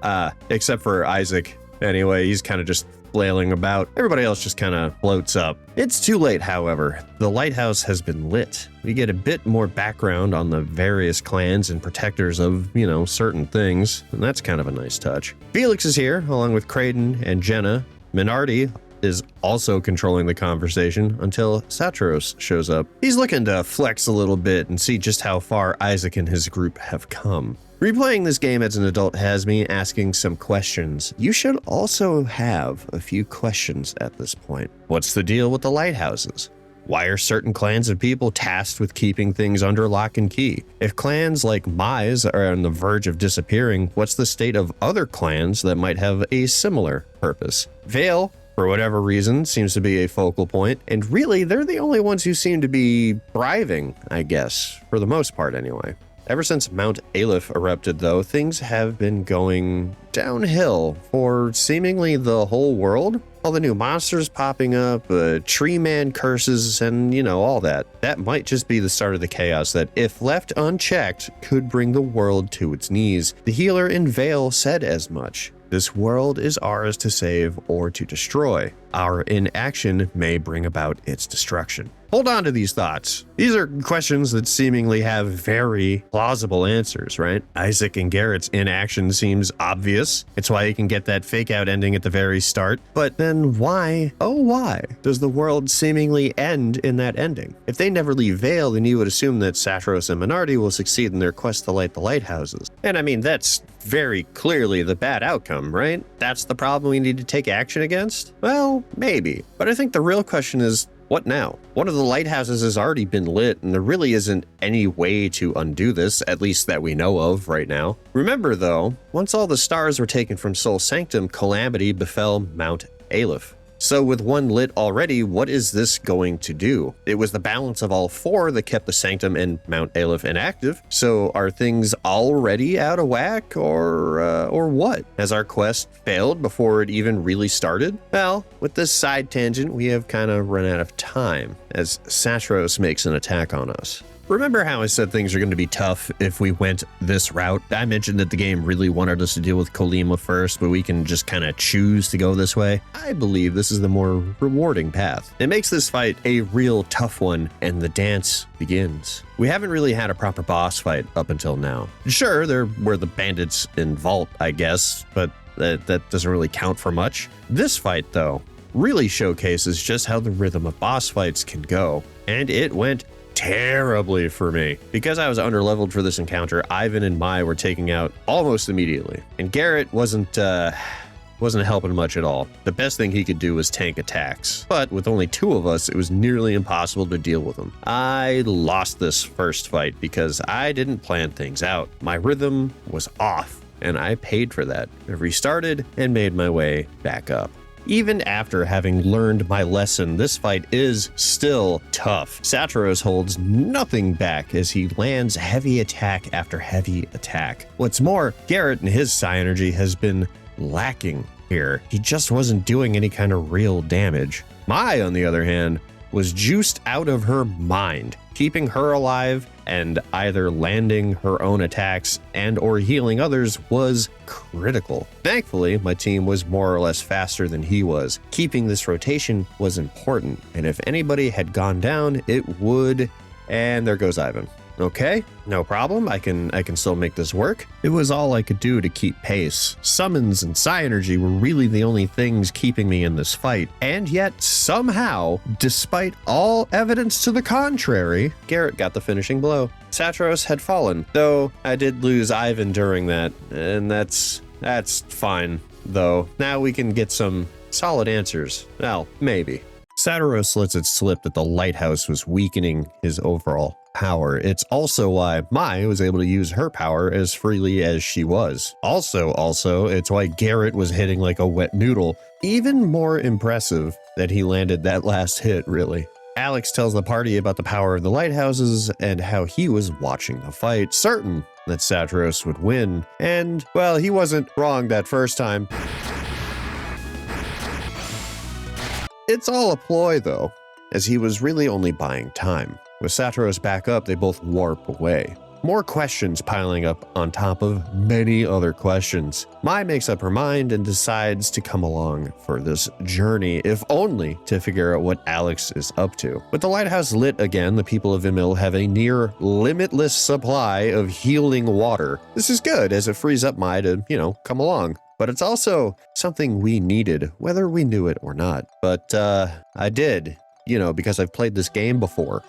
except for Isaac. Anyway, he's kind of just flailing about. Everybody else just kind of floats up. It's too late, however. The lighthouse has been lit. We get a bit more background on the various clans and protectors of, certain things, and that's kind of a nice touch. Felix is here, along with Creighton and Jenna. Minardi is also controlling the conversation until Satros shows up. He's looking to flex a little bit and see just how far Isaac and his group have come. Replaying this game as an adult has me asking some questions. You should also have a few questions at this point. What's the deal with the lighthouses? Why are certain clans of people tasked with keeping things under lock and key? If clans like Mai's are on the verge of disappearing, what's the state of other clans that might have a similar purpose? Vale, for whatever reason, seems to be a focal point, and really, they're the only ones who seem to be thriving, I guess, for the most part anyway. Ever since Mount Aleph erupted, though, things have been going downhill for seemingly the whole world. All the new monsters popping up, tree man curses, and, all that. That might just be the start of the chaos that, if left unchecked, could bring the world to its knees. The healer in Vale said as much. This world is ours to save or to destroy. Our inaction may bring about its destruction. Hold on to these thoughts. These are questions that seemingly have very plausible answers, right? Isaac and Garrett's inaction seems obvious. It's why he can get that fake out ending at the very start. But then why, why does the world seemingly end in that ending? If they never leave Vale, then you would assume that Satros and Minardi will succeed in their quest to light the lighthouses. And I mean, that's very clearly the bad outcome, right? That's the problem we need to take action against? Well, maybe. But I think the real question is, what now? One of the lighthouses has already been lit, and there really isn't any way to undo this, at least that we know of right now. Remember, though, once all the stars were taken from Sol Sanctum, calamity befell Mount Aleph. So with one lit already, what is this going to do? It was the balance of all four that kept the Sanctum and Mount Aleph inactive. So are things already out of whack, or what? Has our quest failed before it even really started? Well, with this side tangent, we have kind of run out of time as Satros makes an attack on us. Remember how I said things are going to be tough if we went this route? I mentioned that the game really wanted us to deal with Kolima first, but we can just kind of choose to go this way. I believe this is the more rewarding path. It makes this fight a real tough one, and the dance begins. We haven't really had a proper boss fight up until now. Sure, there were the bandits in Vault, I guess, but that doesn't really count for much. This fight, though, really showcases just how the rhythm of boss fights can go, and it went terribly for me. Because I was underleveled for this encounter, Ivan and Mai were taking out almost immediately. And Garrett wasn't helping much at all. The best thing he could do was tank attacks. But with only 2 of us, it was nearly impossible to deal with him. I lost this first fight because I didn't plan things out. My rhythm was off, and I paid for that. I restarted and made my way back up. Even after having learned my lesson, this fight is still tough. Satros holds nothing back as he lands heavy attack after heavy attack. What's more, Garrett and his psi energy has been lacking here. He just wasn't doing any kind of real damage. Mai, on the other hand, was juiced out of her mind. Keeping her alive and either landing her own attacks and or healing others was critical. Thankfully, my team was more or less faster than he was. Keeping this rotation was important, and if anybody had gone down, it would... And there goes Ivan. Okay, no problem. I can still make this work. It was all I could do to keep pace. Summons and psi energy were really the only things keeping me in this fight. And yet, somehow, despite all evidence to the contrary, Garrett got the finishing blow. Satros had fallen, though I did lose Ivan during that, and that's fine, though. Now we can get some solid answers. Well, maybe. Satros lets it slip that the lighthouse was weakening his overall power. It's also why Mai was able to use her power as freely as she was. Also, it's why Garrett was hitting like a wet noodle. Even more impressive that he landed that last hit, really. Alex tells the party about the power of the lighthouses and how he was watching the fight, certain that Satros would win. And, well, he wasn't wrong that first time. It's all a ploy, though, as he was really only buying time. With Satros back up, they both warp away. More questions piling up on top of many other questions. Mai makes up her mind and decides to come along for this journey, if only to figure out what Alex is up to. With the lighthouse lit again, the people of Imil have a near limitless supply of healing water. This is good, as it frees up Mai to, come along. But it's also something we needed, whether we knew it or not. But I did, because I've played this game before.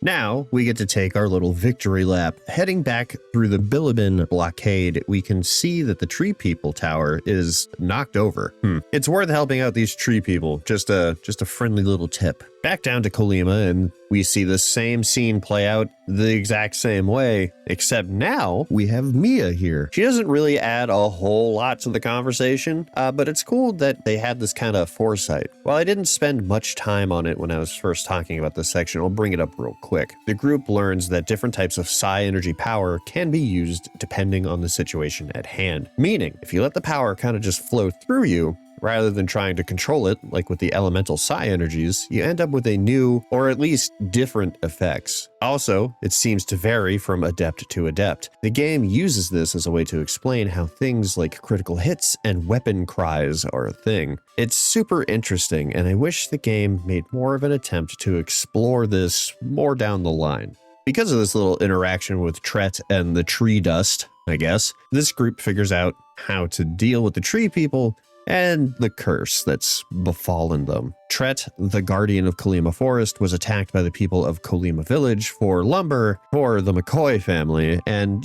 Now, we get to take our little victory lap. Heading back through the Bilibin blockade, we can see that the Tree People Tower is knocked over. It's worth helping out these tree people. Just a friendly little tip. Back down to Kolima, and we see the same scene play out the exact same way, except now we have Mia here. She doesn't really add a whole lot to the conversation, but it's cool that they had this kind of foresight. While I didn't spend much time on it when I was first talking about this section, I'll bring it up real quick. The group learns that different types of psi energy power can be used depending on the situation at hand. Meaning, if you let the power kind of just flow through you, rather than trying to control it, like with the elemental psi energies, you end up with a new, or at least different effects. Also, it seems to vary from adept to adept. The game uses this as a way to explain how things like critical hits and weapon cries are a thing. It's super interesting, and I wish the game made more of an attempt to explore this more down the line. Because of this little interaction with Tret and the tree dust, I guess, this group figures out how to deal with the tree people and the curse that's befallen them. Tret, the guardian of Kolima Forest, was attacked by the people of Kolima Village for lumber for the McCoy family, and,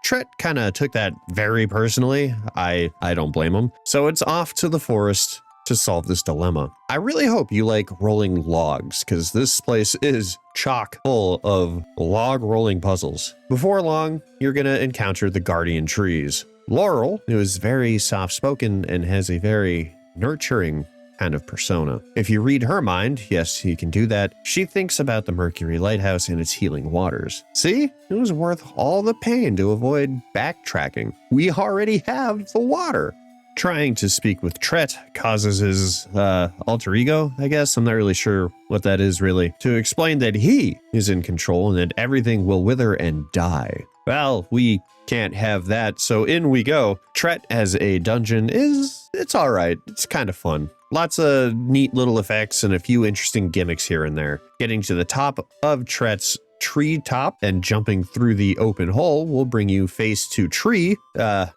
Tret kind of took that very personally. I don't blame him. So it's off to the forest to solve this dilemma. I really hope you like rolling logs, because this place is chock full of log rolling puzzles. Before long, you're going to encounter the guardian trees. Laurel, who is very soft-spoken and has a very nurturing kind of persona. If you read her mind, yes, you can do that, she thinks about the Mercury Lighthouse and its healing waters. See? It was worth all the pain to avoid backtracking. We already have the water. Trying to speak with Tret causes his alter ego, I guess. I'm not really sure what that is really. To explain that he is in control and that everything will wither and die. Well, we can't have that, so in we go. Tret as a dungeon it's all right. It's kind of fun. Lots of neat little effects and a few interesting gimmicks here and there. Getting to the top of Tret's tree top, and jumping through the open hole will bring you face to tree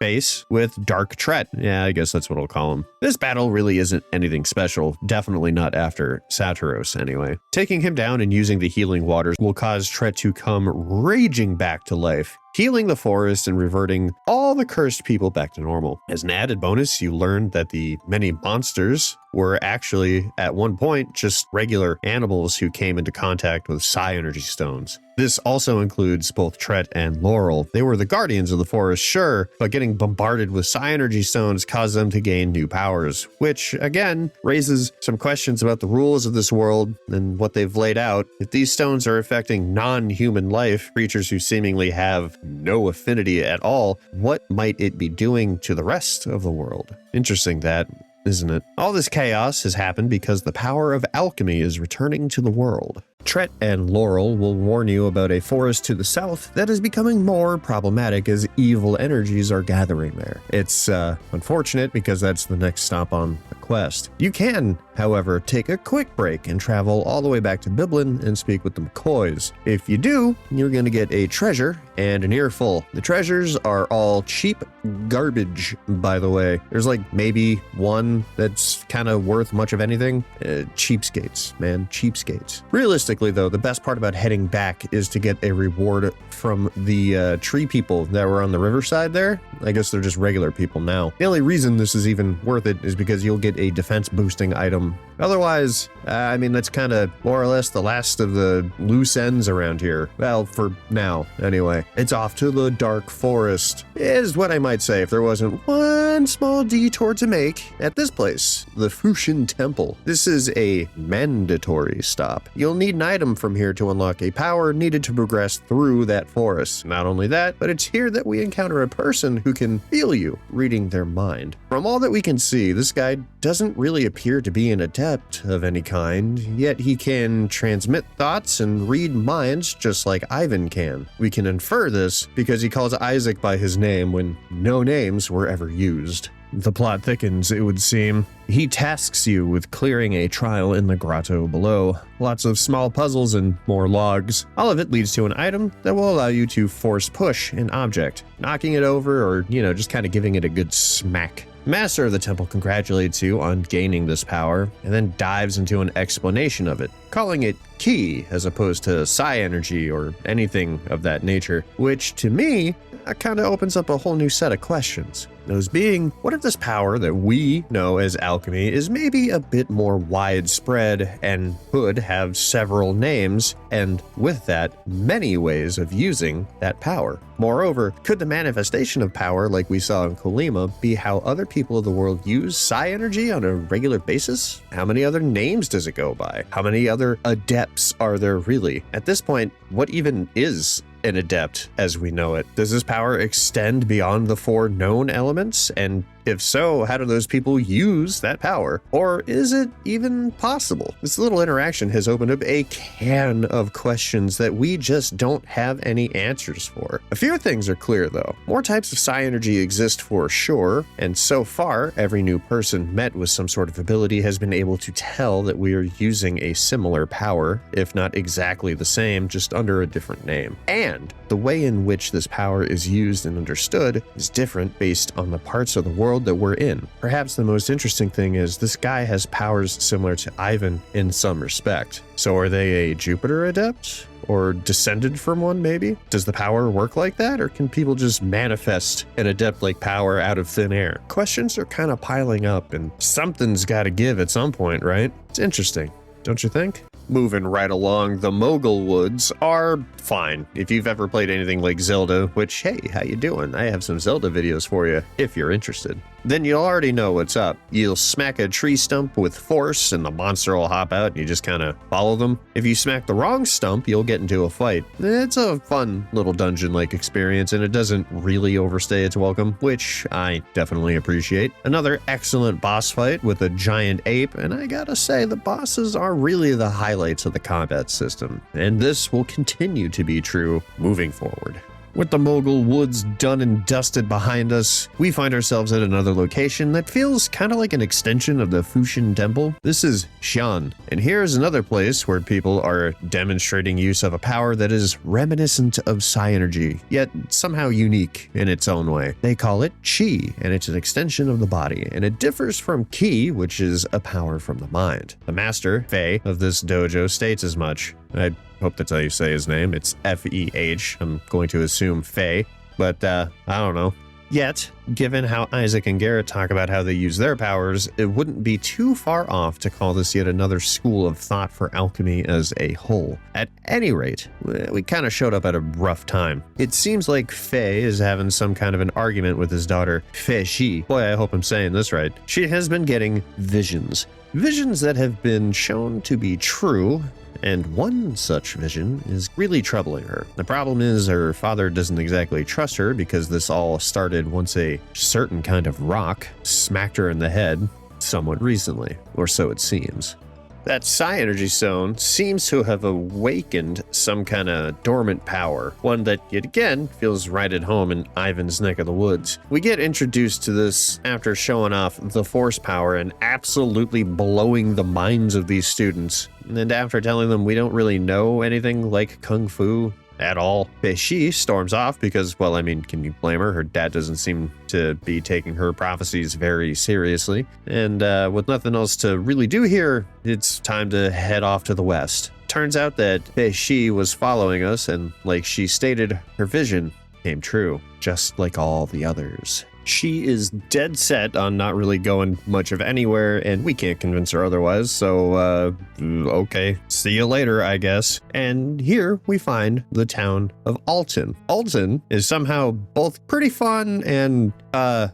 face with Dark Tret. Yeah, I guess that's what I'll call him. This battle really isn't anything special, definitely not after Saturos anyway. Taking him down and using the healing waters will cause Tret to come raging back to life, healing the forest and reverting all the cursed people back to normal. As an added bonus, you learn that the many monsters were actually, at one point, just regular animals who came into contact with psi energy stones. This also includes both Tret and Laurel. They were the guardians of the forest, sure, but getting bombarded with psi energy stones caused them to gain new powers, which, again, raises some questions about the rules of this world and what they've laid out. If these stones are affecting non-human life, creatures who seemingly have no affinity at all, what might it be doing to the rest of the world? Interesting that, isn't it? All this chaos has happened because the power of alchemy is returning to the world. Tret and Laurel will warn you about a forest to the south that is becoming more problematic as evil energies are gathering there. It's unfortunate because that's the next stop on the quest. You can, however, take a quick break and travel all the way back to Biblin and speak with the McCoys. If you do, you're going to get a treasure and an earful. The treasures are all cheap garbage, by the way. There's like maybe one that's kind of worth much of anything. Cheapskates, man, cheapskates. Realistically, though, the best part about heading back is to get a reward from the tree people that were on the riverside there. I guess they're just regular people now. The only reason this is even worth it is because you'll get a defense boosting item. Otherwise, I mean, that's kind of more or less the last of the loose ends around here. Well, for now, anyway. It's off to the dark forest, is what I might say if there wasn't one small detour to make at this place, the Fushin Temple. This is a mandatory stop. You'll need an item from here to unlock a power needed to progress through that forest. Not only that, but it's here that we encounter a person who can feel you, reading their mind. From all that we can see, this guy doesn't really appear to be an adept of any kind, yet he can transmit thoughts and read minds just like Ivan can. We can infer this because he calls Isaac by his name when no names were ever used. The plot thickens, it would seem. He tasks you with clearing a trial in the grotto below. Lots of small puzzles and more logs. All of it leads to an item that will allow you to force push an object, knocking it over or, just kind of giving it a good smack. Master of the temple congratulates you on gaining this power and then dives into an explanation of it, calling it ki as opposed to psi energy or anything of that nature, which to me kind of opens up a whole new set of questions. Those being, what if this power that we know as alchemy is maybe a bit more widespread and could have several names, and with that, many ways of using that power? Moreover, could the manifestation of power like we saw in Kolima be how other people of the world use psi energy on a regular basis? How many other names does it go by? How many other adepts are there really? At this point, what even is an adept as we know it? Does this power extend beyond the four known elements? And if so, how do those people use that power? Or is it even possible? This little interaction has opened up a can of questions that we just don't have any answers for. A few things are clear though. More types of psi energy exist for sure, and so far, every new person met with some sort of ability has been able to tell that we are using a similar power, if not exactly the same, just under a different name. And the way in which this power is used and understood is different based on the parts of the world that we're in. Perhaps the most interesting thing is this guy has powers similar to Ivan in some respect. So are they a Jupiter adept? Or descended from one, maybe? Does the power work like that? Or can people just manifest an adept-like power out of thin air? Questions are kind of piling up, and something's got to give at some point, right? It's interesting, don't you think? Moving right along, the Mogul Woods are fine. If you've ever played anything like Zelda, which, hey, how you doing? I have some Zelda videos for you, if you're interested. Then you'll already know what's up. You'll smack a tree stump with force and the monster will hop out and you just kind of follow them. If you smack the wrong stump, you'll get into a fight. It's a fun little dungeon-like experience and it doesn't really overstay its welcome, which I definitely appreciate. Another excellent boss fight with a giant ape, and I gotta say, the bosses are really the highlights of the combat system, and this will continue to be true moving forward. With the Mogul Woods done and dusted behind us, we find ourselves at another location that feels kind of like an extension of the Fushin Temple. This is Xi'an, and here is another place where people are demonstrating use of a power that is reminiscent of psi energy, yet somehow unique in its own way. They call it Qi, and it's an extension of the body, and it differs from Qi, which is a power from the mind. The master, Fei, of this dojo states as much. I hope that's how you say his name. It's F-E-H. I'm going to assume Fei, but I don't know. Yet, given how Isaac and Garrett talk about how they use their powers, it wouldn't be too far off to call this yet another school of thought for alchemy as a whole. At any rate, we kind of showed up at a rough time. It seems like Fei is having some kind of an argument with his daughter, Fei Shi. Boy, I hope I'm saying this right. She has been getting visions. Visions that have been shown to be true, and one such vision is really troubling her. The problem is her father doesn't exactly trust her because this all started once a certain kind of rock smacked her in the head somewhat recently, or so it seems. That psi energy stone seems to have awakened some kind of dormant power, one that yet again feels right at home in Ivan's neck of the woods. We get introduced to this after showing off the force power and absolutely blowing the minds of these students. And after telling them we don't really know anything like Kung Fu at all, Fei Shi storms off because, well, I mean, can you blame her? Her dad doesn't seem to be taking her prophecies very seriously. And with nothing else to really do here, it's time to head off to the west. Turns out that Fei Shi was following us, and like she stated, her vision came true, just like all the others. She is dead set on not really going much of anywhere, and we can't convince her otherwise, so, okay, see you later, I guess. And here we find the town of Altin. Altin is somehow both pretty fun and,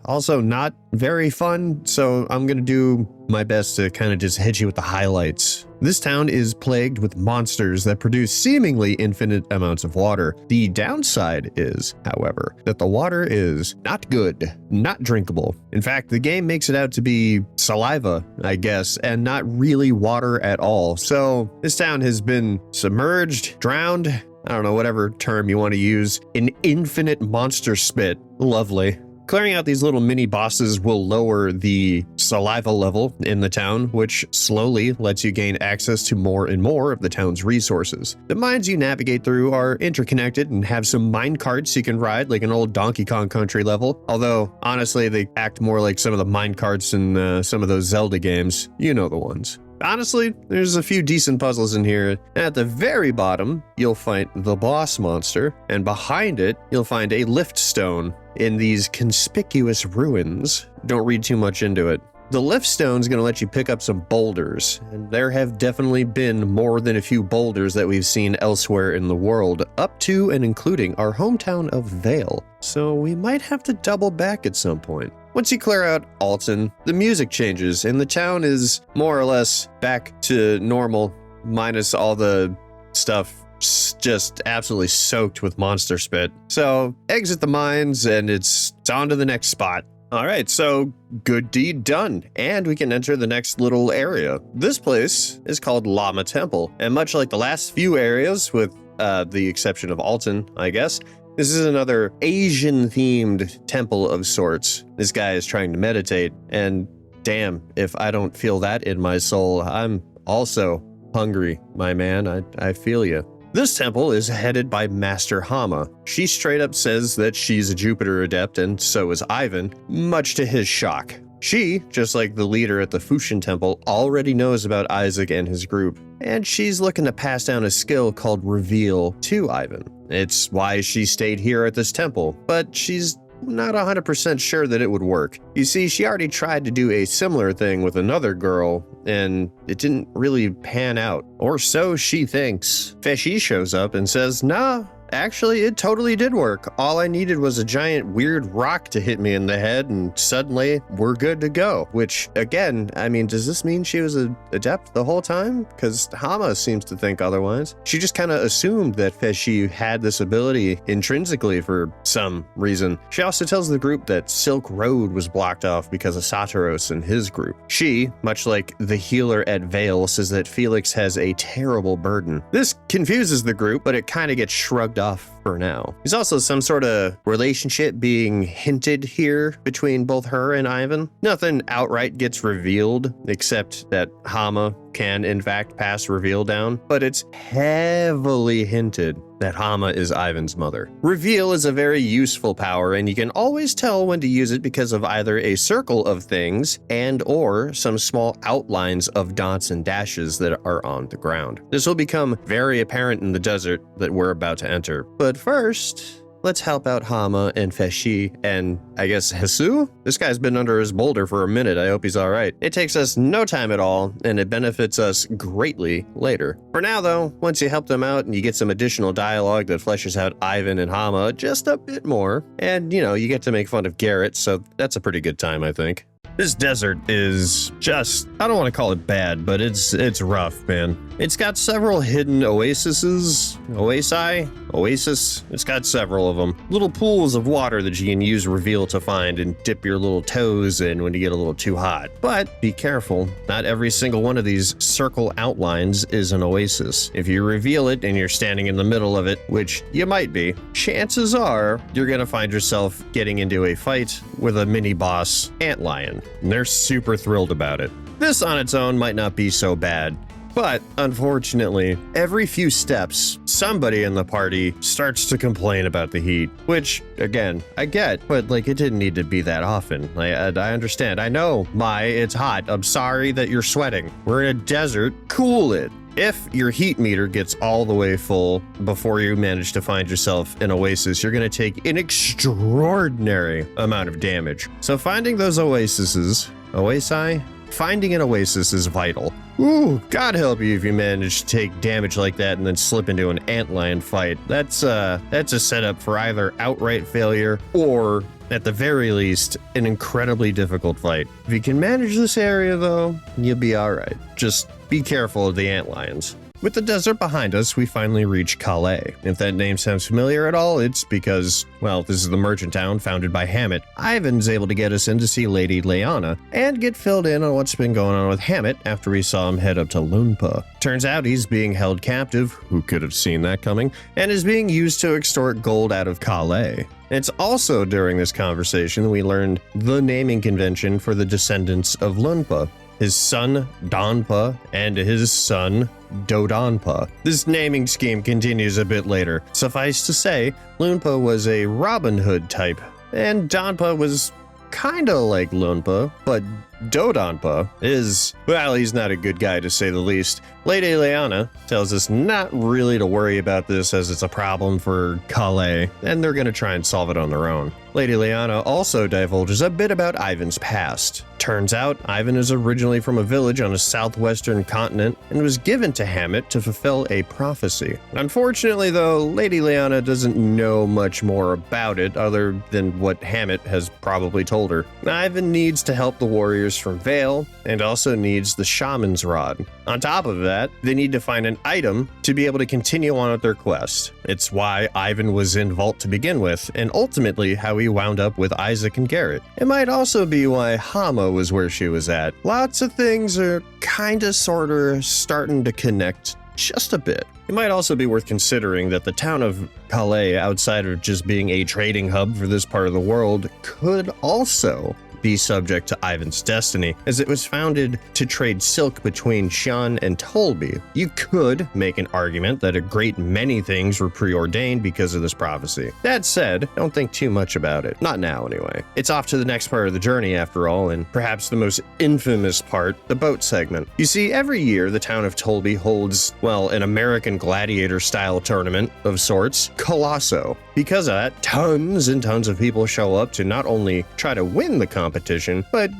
also not very fun, so I'm gonna do my best to kind of just hit you with the highlights. This town is plagued with monsters that produce seemingly infinite amounts of water. The downside is, however, that the water is not good, not drinkable. In fact, the game makes it out to be saliva, I guess, and not really water at all. So this town has been submerged, drowned, I don't know, whatever term you want to use, in infinite monster spit. Lovely. Clearing out these little mini bosses will lower the saliva level in the town, which slowly lets you gain access to more and more of the town's resources. The mines you navigate through are interconnected and have some mine carts you can ride like an old Donkey Kong Country level, although honestly they act more like some of the mine carts in some of those Zelda games. You know the ones. Honestly, there's a few decent puzzles in here. At the very bottom, you'll find the boss monster, and behind it, you'll find a lift stone in these conspicuous ruins. Don't read too much into it. The lift stone's gonna let you pick up some boulders, and there have definitely been more than a few boulders that we've seen elsewhere in the world, up to and including our hometown of Vale. So we might have to double back at some point. Once you clear out Altin, the music changes, and the town is more or less back to normal, minus all the stuff just absolutely soaked with monster spit. So exit the mines, and it's on to the next spot. All right, so good deed done, and we can enter the next little area. This place is called Lama Temple, and much like the last few areas, with the exception of Altin, I guess, this is another Asian-themed temple of sorts. This guy is trying to meditate, and damn, if I don't feel that in my soul, I'm also hungry, my man. I feel you. This temple is headed by Master Hama. She straight up says that she's a Jupiter adept, and so is Ivan, much to his shock. She, just like the leader at the Fushin Temple, already knows about Isaac and his group, and she's looking to pass down a skill called Reveal to Ivan. It's why she stayed here at this temple, but she's not 100% sure that it would work. You see, she already tried to do a similar thing with another girl, and it didn't really pan out. Or so she thinks. Fei Shi shows up and says, nah, actually, it totally did work. All I needed was a giant weird rock to hit me in the head, and suddenly we're good to go. Which, again, I mean, does this mean she was an adept the whole time? Because Hama seems to think otherwise. She just kind of assumed that Fei Shi had this ability intrinsically for some reason. She also tells the group that Silk Road was blocked off because of Satoros and his group. She, much like the healer at Vale, says that Felix has a terrible burden. This confuses the group, but it kind of gets shrugged off for now. There's also some sort of relationship being hinted here between both her and Ivan. Nothing outright gets revealed, except that Hama can in fact pass reveal down, but it's heavily hinted that Hama is Ivan's mother. Reveal is a very useful power, and you can always tell when to use it because of either a circle of things and or some small outlines of dots and dashes that are on the ground. This will become very apparent in the desert that we're about to enter. But first, let's help out Hama and Feshi and, I guess, Hesu? This guy's been under his boulder for a minute. I hope he's all right. It takes us no time at all, and it benefits us greatly later. For now, though, once you help them out and you get some additional dialogue that fleshes out Ivan and Hama just a bit more, and, you get to make fun of Garrett, so that's a pretty good time, I think. This desert is just, I don't want to call it bad, but it's rough, man. It's got several hidden oasis. It's got several of them. Little pools of water that you can use reveal to find and dip your little toes in when you get a little too hot. But be careful, not every single one of these circle outlines is an oasis. If you reveal it and you're standing in the middle of it, which you might be, chances are you're gonna find yourself getting into a fight with a mini boss antlion. And they're super thrilled about it. This on its own might not be so bad, but unfortunately, every few steps, somebody in the party starts to complain about the heat, which, again, I get, but it didn't need to be that often. I understand. I know, it's hot. I'm sorry that you're sweating. We're in a desert. Cool it. If your heat meter gets all the way full before you manage to find yourself an oasis, you're going to take an extraordinary amount of damage. So finding those finding an oasis is vital. Ooh, God help you if you manage to take damage like that and then slip into an antlion fight. That's a setup for either outright failure or, at the very least, an incredibly difficult fight. If you can manage this area, though, you'll be alright. Just be careful of the antlions. With the desert behind us, we finally reach Kalay. If that name sounds familiar at all, it's because, this is the merchant town founded by Hammet. Ivan's able to get us in to see Lady Leanna and get filled in on what's been going on with Hammet after we saw him head up to Lunpa. Turns out he's being held captive, who could have seen that coming, and is being used to extort gold out of Kalay. It's also during this conversation we learned the naming convention for the descendants of Lunpa. His son, Donpa, and his son, Dodonpa. This naming scheme continues a bit later. Suffice to say, Lunpa was a Robin Hood type, and Donpa was kinda like Lunpa, but Dodonpa is, he's not a good guy to say the least. Lady Leanna tells us not really to worry about this as it's a problem for Kalay, and they're gonna try and solve it on their own. Lady Leanna also divulges a bit about Ivan's past. Turns out, Ivan is originally from a village on a southwestern continent and was given to Hammet to fulfill a prophecy. Unfortunately, though, Lady Leanna doesn't know much more about it other than what Hammet has probably told her. Ivan needs to help the warriors from Vale and also needs the shaman's rod. On top of that, they need to find an item to be able to continue on with their quest. It's why Ivan was in Vault to begin with, and ultimately how he wound up with Isaac and Garrett. It might also be why Hama was where she was at. Lots of things are kinda sorta starting to connect just a bit. It might also be worth considering that the town of Kalay, outside of just being a trading hub for this part of the world, could also be subject to Ivan's destiny, as it was founded to trade silk between Shan and Tolby. You could make an argument that a great many things were preordained because of this prophecy. That said, don't think too much about it. Not now, anyway. It's off to the next part of the journey, after all, and perhaps the most infamous part, the boat segment. You see, every year, the town of Tolby holds, an American gladiator-style tournament of sorts, Colosso. Because of that, tons and tons of people show up to not only try to win the competition, but,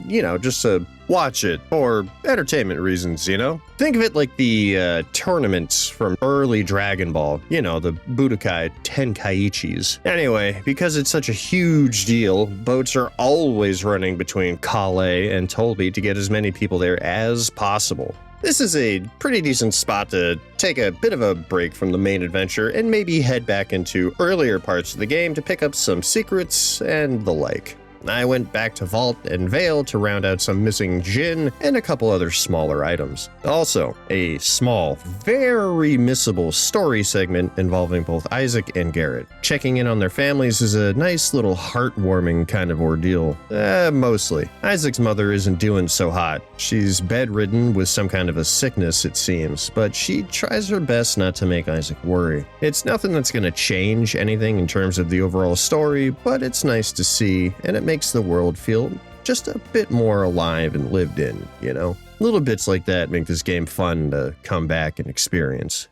just to watch it for entertainment reasons, Think of it like the tournaments from early Dragon Ball, the Budokai Tenkaichis. Anyway, because it's such a huge deal, boats are always running between Kalay and Tolby to get as many people there as possible. This is a pretty decent spot to take a bit of a break from the main adventure and maybe head back into earlier parts of the game to pick up some secrets and the like. I went back to Vault and Vale to round out some missing gin and a couple other smaller items. Also, a small, very missable story segment involving both Isaac and Garrett. Checking in on their families is a nice little heartwarming kind of ordeal. Mostly. Isaac's mother isn't doing so hot. She's bedridden with some kind of a sickness, it seems, but she tries her best not to make Isaac worry. It's nothing that's going to change anything in terms of the overall story, but it's nice to see, and it makes the world feel just a bit more alive and lived in, you know? Little bits like that make this game fun to come back and experience.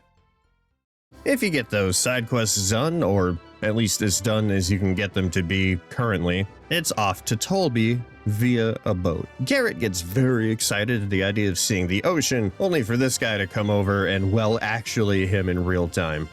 If you get those side quests done, or at least as done as you can get them to be currently, it's off to Tolby via a boat. Garrett gets very excited at the idea of seeing the ocean, only for this guy to come over and, well, actually him in real time.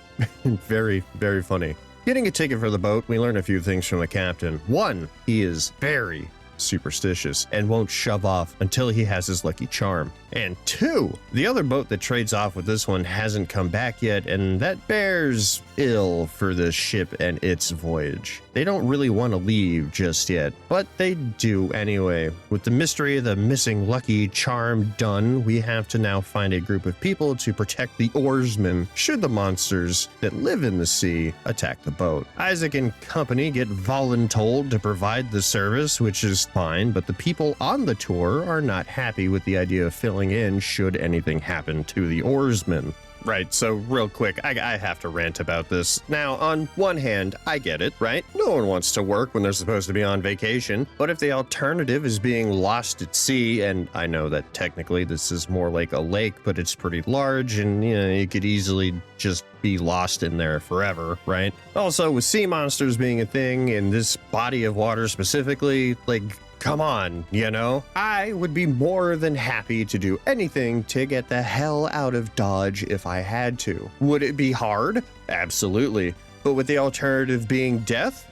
Very, very funny. Getting a ticket for the boat, we learn a few things from the captain. One, he is very superstitious and won't shove off until he has his lucky charm. And two, the other boat that trades off with this one hasn't come back yet, and that bears ill for this ship and its voyage. They don't really want to leave just yet, but they do anyway. With the mystery of the missing lucky charm done, we have to now find a group of people to protect the oarsmen should the monsters that live in the sea attack the boat. Isaac and company get voluntold to provide the service, which is fine, but the people on the tour are not happy with the idea of filling in should anything happen to the oarsmen. Right, so real quick, I have to rant about this. Now, on one hand, I get it, right? No one wants to work when they're supposed to be on vacation, but if the alternative is being lost at sea, and I know that technically this is more like a lake, but it's pretty large, and you could easily just be lost in there forever, right? Also, with sea monsters being a thing in this body of water specifically, like, come on, you know? I would be more than happy to do anything to get the hell out of Dodge if I had to. Would it be hard? Absolutely. But with the alternative being death?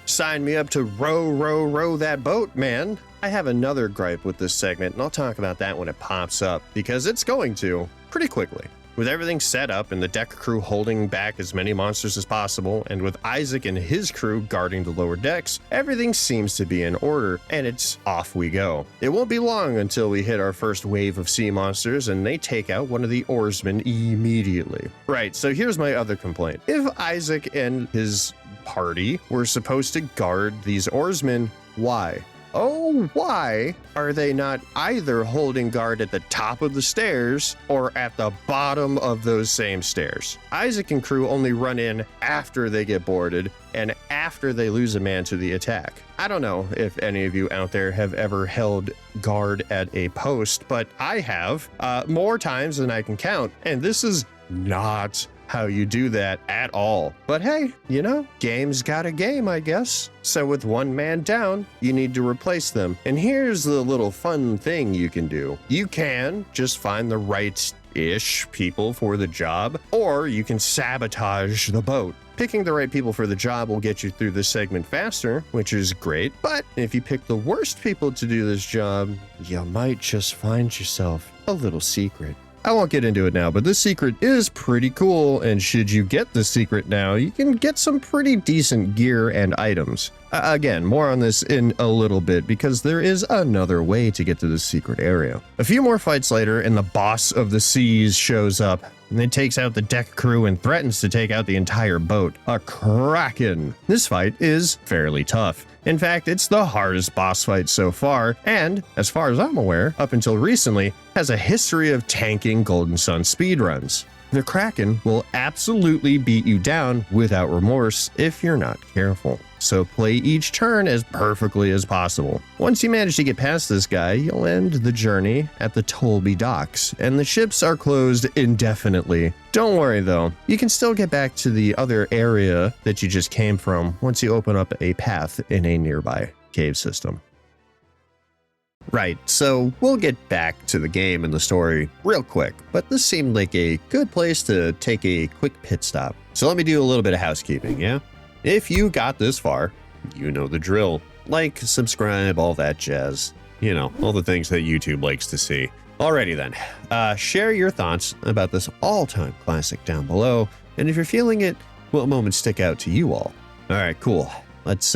Sign me up to row that boat, man. I have another gripe with this segment, and I'll talk about that when it pops up, because it's going to pretty quickly. With everything set up and the deck crew holding back as many monsters as possible, and with Isaac and his crew guarding the lower decks, everything seems to be in order, and it's off we go. It won't be long until we hit our first wave of sea monsters, and they take out one of the oarsmen immediately. Right, so here's my other complaint. If Isaac and his party were supposed to guard these oarsmen, why? Oh, why are they not either holding guard at the top of the stairs or at the bottom of those same stairs? Isaac and crew only run in after they get boarded and after they lose a man to the attack. I don't know if any of you out there have ever held guard at a post, but I have more times than I can count, and this is not how you do that at all. But hey, you know, game's got a game, I guess. So with one man down, you need to replace them. And here's the little fun thing you can do. You can just find the right-ish people for the job, or you can sabotage the boat. Picking the right people for the job will get you through this segment faster, which is great, but if you pick the worst people to do this job, you might just find yourself a little secret. I won't get into it now, but this secret is pretty cool, and should you get this secret now, you can get some pretty decent gear and items. Again, more on this in a little bit, because there is another way to get to this secret area. A few more fights later, and the boss of the seas shows up, and then takes out the deck crew and threatens to take out the entire boat. A kraken. This fight is fairly tough. In fact, it's the hardest boss fight so far, and, as far as I'm aware, up until recently, has a history of tanking Golden Sun speedruns. The Kraken will absolutely beat you down without remorse if you're not careful. So play each turn as perfectly as possible. Once you manage to get past this guy, you'll end the journey at the Tolby docks, and the ships are closed indefinitely. Don't worry though, you can still get back to the other area that you just came from once you open up a path in a nearby cave system. Right, so we'll get back to the game and the story real quick, but this seemed like a good place to take a quick pit stop. So let me do a little bit of housekeeping, yeah? If you got this far, you know the drill. Like, subscribe, all that jazz. You know, all the things that YouTube likes to see. Alrighty then, share your thoughts about this all-time classic down below, and if you're feeling it, what moments stick out to you all? Alright, cool. Let's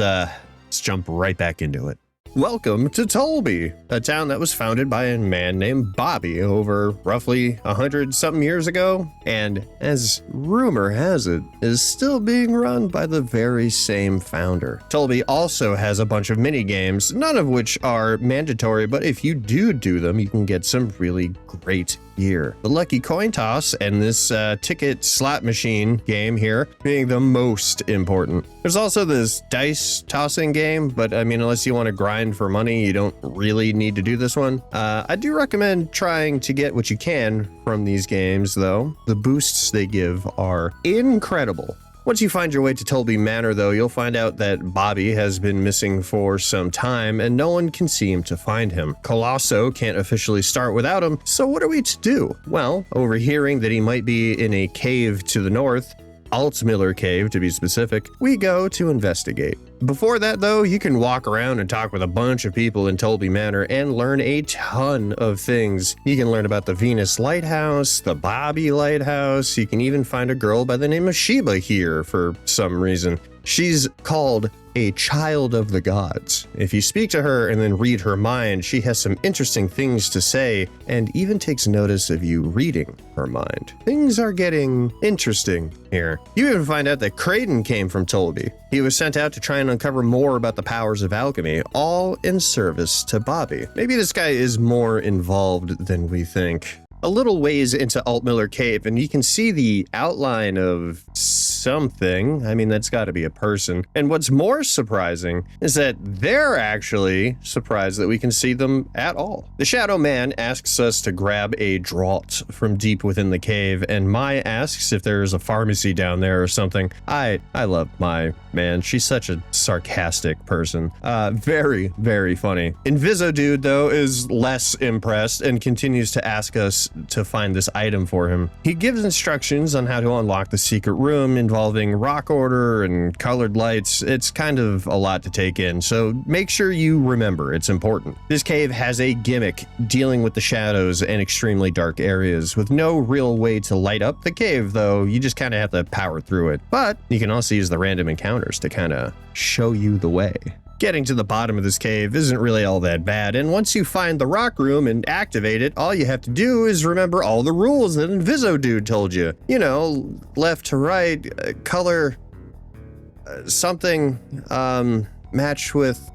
let's jump right back into it. Welcome to Tolby, a town that was founded by a man named Babi over roughly 100-something years ago, and as rumor has it, is still being run by the very same founder. Tolby also has a bunch of mini games, none of which are mandatory, but if you do them, you can get some really great gear. The lucky coin toss and this ticket slot machine game here being the most important. There's also this dice tossing game, but I mean, unless you want to grind for money, you don't really need to do this one. I do recommend trying to get what you can from these games, though. The boosts they give are incredible. Once you find your way to Tolby Manor, though, you'll find out that Babi has been missing for some time and no one can seem to find him. Colosso can't officially start without him, so what are we to do? Well, overhearing that he might be in a cave to the north, Altmiller Cave to be specific, we go to investigate. Before that, though, you can walk around and talk with a bunch of people in Tolby Manor and learn a ton of things. You can learn about the Venus Lighthouse, the Babi Lighthouse. You can even find a girl by the name of Sheba here for some reason. She's called a child of the gods. If you speak to her and then read her mind, she has some interesting things to say and even takes notice of you reading her mind. Things are getting interesting here. You even find out that Creighton came from Tolby. He was sent out to try and uncover more about the powers of alchemy, all in service to Babi. Maybe this guy is more involved than we think. A little ways into Altmiller Cave, and you can see the outline of something. I mean, that's got to be a person. And what's more surprising is that they're actually surprised that we can see them at all. The Shadow Man asks us to grab a draught from deep within the cave, and Mai asks if there's a pharmacy down there or something. I love Mai, man. She's such a sarcastic person. Very, very funny. Inviso Dude, though, is less impressed and continues to ask us to find this item for him. He gives instructions on how to unlock the secret room involving rock order and colored lights. It's kind of a lot to take in, so make sure you remember it's important. This cave has a gimmick dealing with the shadows and extremely dark areas. With no real way to light up the cave, though, you just kind of have to power through it. But you can also use the random encounters to kind of show you the way. Getting to the bottom of this cave isn't really all that bad, and once you find the rock room and activate it, all you have to do is remember all the rules that Inviso Dude told you. You know, left to right, color, something, match with,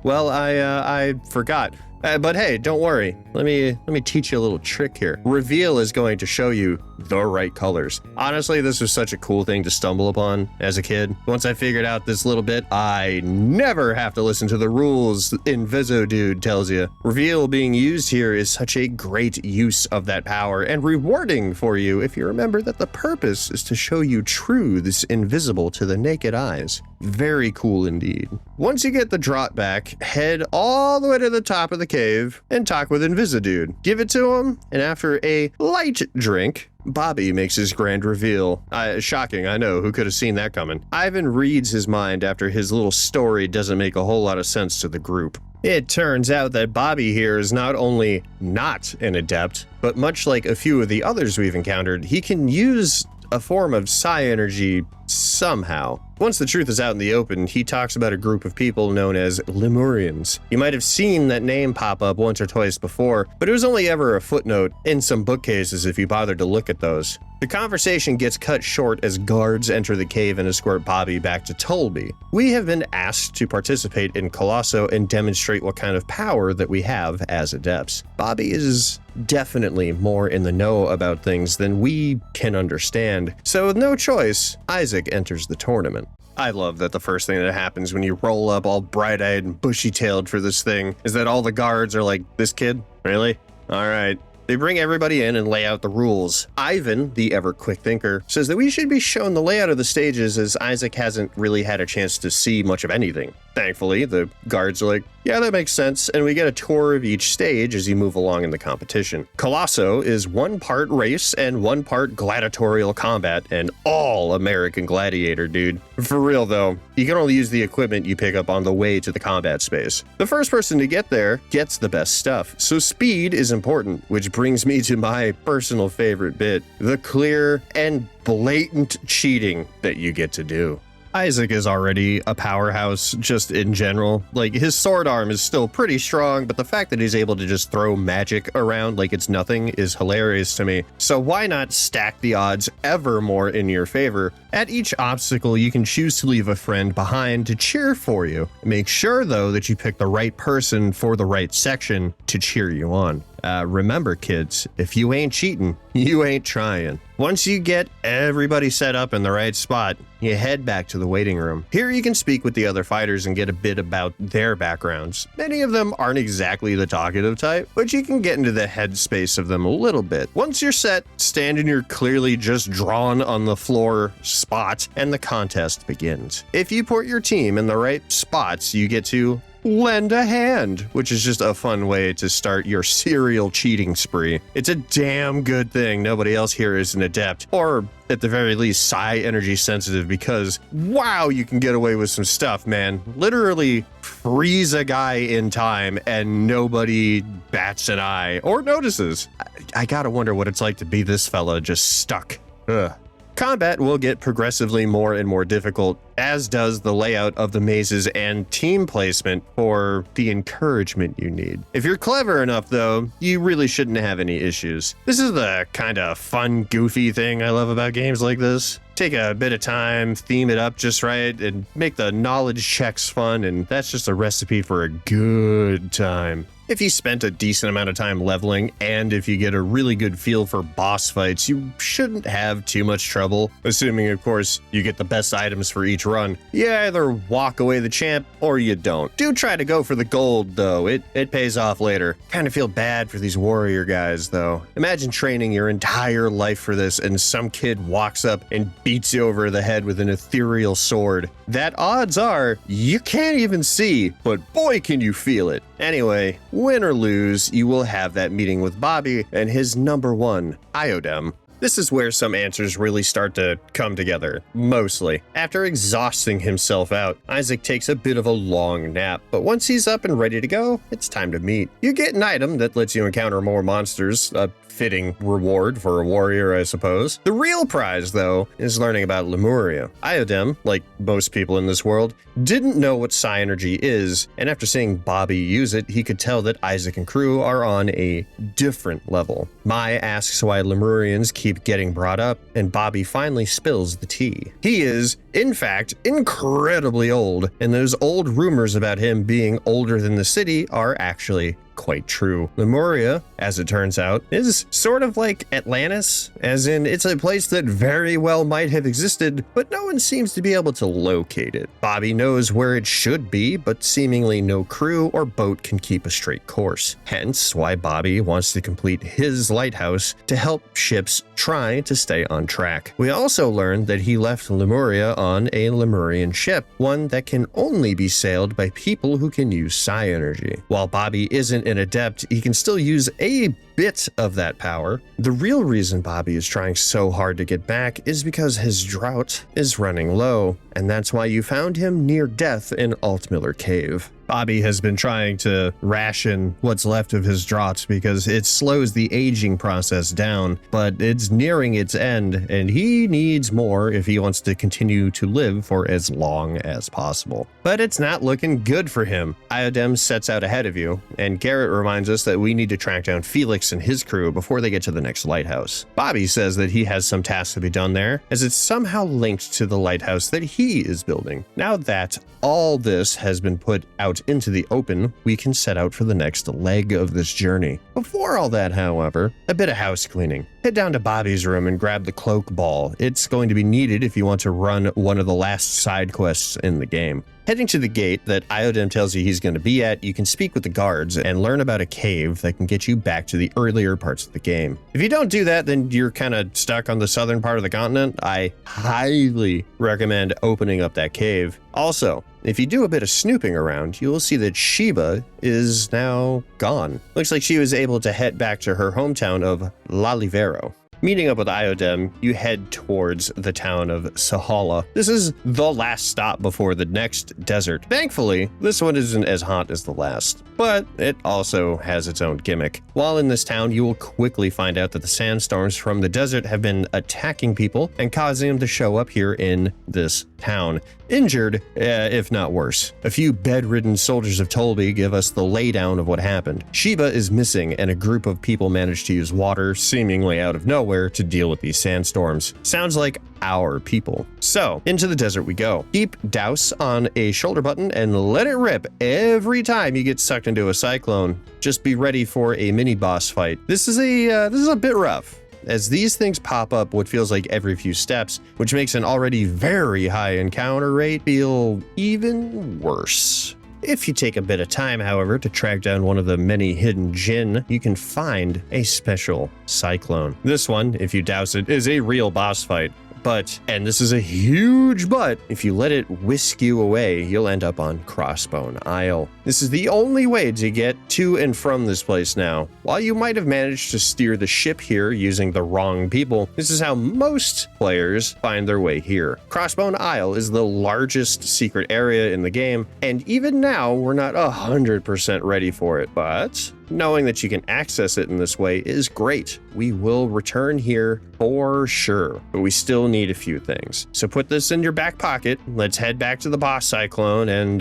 well, I forgot. But hey, don't worry. Let me teach you a little trick here. Reveal is going to show you the right colors. Honestly, this was such a cool thing to stumble upon as a kid. Once I figured out this little bit, I never have to listen to the rules Inviso Dude tells you. Reveal being used here is such a great use of that power and rewarding for you if you remember that the purpose is to show you truths invisible to the naked eyes. Very cool indeed. Once you get the draught back, head all the way to the top of the cave and talk with Inviso Dude. Give it to him, and after a light drink, Babi makes his grand reveal. Shocking, I know, who could have seen that coming? Ivan reads his mind after his little story doesn't make a whole lot of sense to the group. It turns out that Babi here is not only not an adept, but much like a few of the others we've encountered, he can use a form of psi energy somehow. Once the truth is out in the open, he talks about a group of people known as Lemurians. You might have seen that name pop up once or twice before, but it was only ever a footnote in some bookcases if you bothered to look at those. The conversation gets cut short as guards enter the cave and escort Babi back to Tolby. We have been asked to participate in Colosso and demonstrate what kind of power that we have as adepts. Babi is definitely more in the know about things than we can understand, so with no choice, Isaac enters the tournament. I love that the first thing that happens when you roll up all bright-eyed and bushy-tailed for this thing is that all the guards are like, "This kid? Really? All right." They bring everybody in and lay out the rules. Ivan, the ever-quick thinker, says that we should be shown the layout of the stages as Isaac hasn't really had a chance to see much of anything. Thankfully, the guards are like, yeah, that makes sense, and we get a tour of each stage as you move along in the competition. Colosso is 1 part race and 1 part gladiatorial combat, and all American Gladiator, dude. For real though, you can only use the equipment you pick up on the way to the combat space. The first person to get there gets the best stuff, so speed is important, which brings me to my personal favorite bit, the clear and blatant cheating that you get to do. Isaac is already a powerhouse just in general. Like, his sword arm is still pretty strong, but the fact that he's able to just throw magic around like it's nothing is hilarious to me. So why not stack the odds ever more in your favor? At each obstacle, you can choose to leave a friend behind to cheer for you. Make sure, though, that you pick the right person for the right section to cheer you on. Remember, kids, if you ain't cheating, you ain't trying. Once you get everybody set up in the right spot, you head back to the waiting room. Here you can speak with the other fighters and get a bit about their backgrounds. Many of them aren't exactly the talkative type, but you can get into the headspace of them a little bit. Once you're set, stand in your clearly just drawn on the floor spot, and the contest begins. If you put your team in the right spots, you get to lend a hand, which is just a fun way to start your serial cheating spree. It's a damn good thing nobody else here is an adept, or at the very least psi energy sensitive, because wow, you can get away with some stuff, man. Literally freeze a guy in time and nobody bats an eye or notices. I gotta wonder what it's like to be this fella just stuck. Ugh. Combat will get progressively more and more difficult, as does the layout of the mazes and team placement for the encouragement you need. If you're clever enough, though, you really shouldn't have any issues. This is the kind of fun, goofy thing I love about games like this. Take a bit of time, theme it up just right, and make the knowledge checks fun, and that's just a recipe for a good time. If you spent a decent amount of time leveling, and if you get a really good feel for boss fights, you shouldn't have too much trouble, assuming, of course, you get the best items for each run. You either walk away the champ, or you don't. Do try to go for the gold, though. It pays off later. Kind of feel bad for these warrior guys, though. Imagine training your entire life for this, and some kid walks up and beats you over the head with an ethereal sword. That odds are, you can't even see, but boy can you feel it. Anyway, win or lose, you will have that meeting with Babi and his number one, Iodem. This is where some answers really start to come together, mostly. After exhausting himself out, Isaac takes a bit of a long nap, but once he's up and ready to go, it's time to meet. You get an item that lets you encounter more monsters, a fitting reward for a warrior, I suppose. The real prize, though, is learning about Lemuria. Iodem, like most people in this world, didn't know what psi energy is, and after seeing Babi use it, he could tell that Isaac and crew are on a different level. Mai asks why Lemurians keep getting brought up, and Babi finally spills the tea. He is, in fact, incredibly old, and those old rumors about him being older than the city are actually quite true. Lemuria, as it turns out, is sort of like Atlantis, as in it's a place that very well might have existed, but no one seems to be able to locate it. Babi knows where it should be, but seemingly no crew or boat can keep a straight course. Hence why Babi wants to complete his lighthouse to help ships try to stay on track. We also learned that he left Lemuria on a Lemurian ship, one that can only be sailed by people who can use psi energy. While Babi isn't an adept, he can still use a bit of that power. The real reason Babi is trying so hard to get back is because his drought is running low, and that's why you found him near death in Altmiller Cave. Babi has been trying to ration what's left of his draughts because it slows the aging process down, but it's nearing its end, and he needs more if he wants to continue to live for as long as possible. But it's not looking good for him. Iodem sets out ahead of you, and Garrett reminds us that we need to track down Felix and his crew before they get to the next lighthouse. Babi says that he has some tasks to be done there, as it's somehow linked to the lighthouse that he is building. Now that all this has been put out into the open, we can set out for the next leg of this journey. Before all that, however, a bit of house cleaning. Head down to Babi's room and grab the cloak ball. It's going to be needed if you want to run one of the last side quests in the game. Heading to the gate that Iodem tells you he's going to be at, you can speak with the guards and learn about a cave that can get you back to the earlier parts of the game. If you don't do that, then you're kind of stuck on the southern part of the continent. I highly recommend opening up that cave. Also, if you do a bit of snooping around, you will see that Sheba is now gone. Looks like she was able to head back to her hometown of Lalivero. Meeting up with Iodem, you head towards the town of Suhulla. This is the last stop before the next desert. Thankfully, this one isn't as hot as the last, but it also has its own gimmick. While in this town, you will quickly find out that the sandstorms from the desert have been attacking people and causing them to show up here in this town, injured, if not worse. A few bedridden soldiers of Tolby give us the laydown of what happened. Sheba is missing, and a group of people manage to use water, seemingly out of nowhere, to deal with these sandstorms. Sounds like our people. So, into the desert we go. Keep douse on a shoulder button and let it rip every time you get sucked into a cyclone. Just be ready for a mini boss fight. This is a bit rough, as these things pop up what feels like every few steps, which makes an already very high encounter rate feel even worse. If you take a bit of time, however, to track down one of the many hidden djinn, you can find a special cyclone. This one, if you douse it, is a real boss fight. But, and this is a huge but, if you let it whisk you away, you'll end up on Crossbone Isle. This is the only way to get to and from this place now. While you might have managed to steer the ship here using the wrong people, this is how most players find their way here. Crossbone Isle is the largest secret area in the game, and even now, we're not 100% ready for it, but knowing that you can access it in this way is great. We will return here for sure, but we still need a few things. So put this in your back pocket. Let's head back to the boss cyclone and,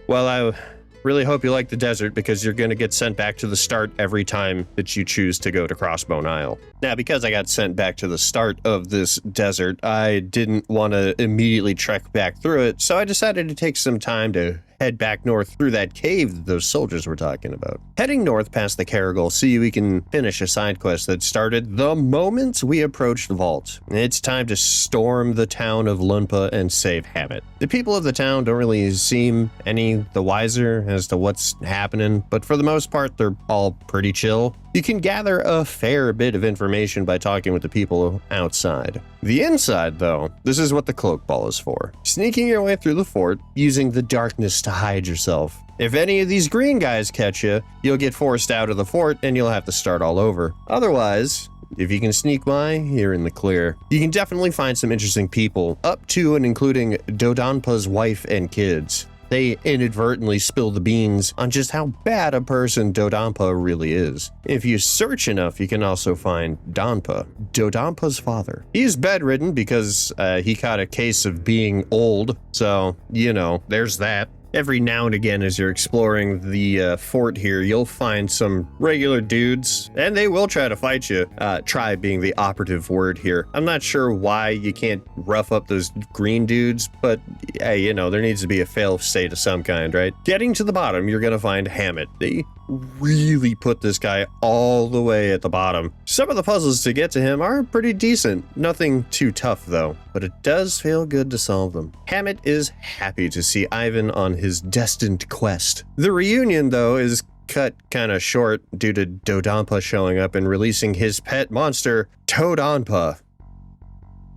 well, I really hope you like the desert, because you're going to get sent back to the start every time that you choose to go to Crossbone Isle. Now, because I got sent back to the start of this desert, I didn't want to immediately trek back through it, so I decided to take some time to head back north through that cave that those soldiers were talking about. Heading north past the Karagol Sea, we can finish a side quest that started the moment we approached the vault. It's time to storm the town of Lunpa and save Hammet. The people of the town don't really seem any the wiser as to what's happening, but for the most part, they're all pretty chill. You can gather a fair bit of information by talking with the people outside. The inside, though, this is what the cloak ball is for. Sneaking your way through the fort, using the darkness to hide yourself. If any of these green guys catch you, you'll get forced out of the fort and you'll have to start all over. Otherwise, if you can sneak by, you're in the clear. You can definitely find some interesting people, up to and including Dodonpa's wife and kids. They inadvertently spill the beans on just how bad a person Dodonpa really is. If you search enough, you can also find Donpa, Dodonpa's father. He's bedridden because he caught a case of being old, so, you know, there's that. Every now and again, as you're exploring the fort here, you'll find some regular dudes, and they will try to fight you. Try being the operative word here. I'm not sure why you can't rough up those green dudes, but hey, you know, there needs to be a fail-safe of some kind, right? Getting to the bottom, you're gonna find Hammet. They really put this guy all the way at the bottom. Some of the puzzles to get to him are pretty decent. Nothing too tough, though, but it does feel good to solve them. Hammet is happy to see Ivan on his destined quest. The reunion, though, is cut kind of short due to Dodonpa showing up and releasing his pet monster, Toadonpa.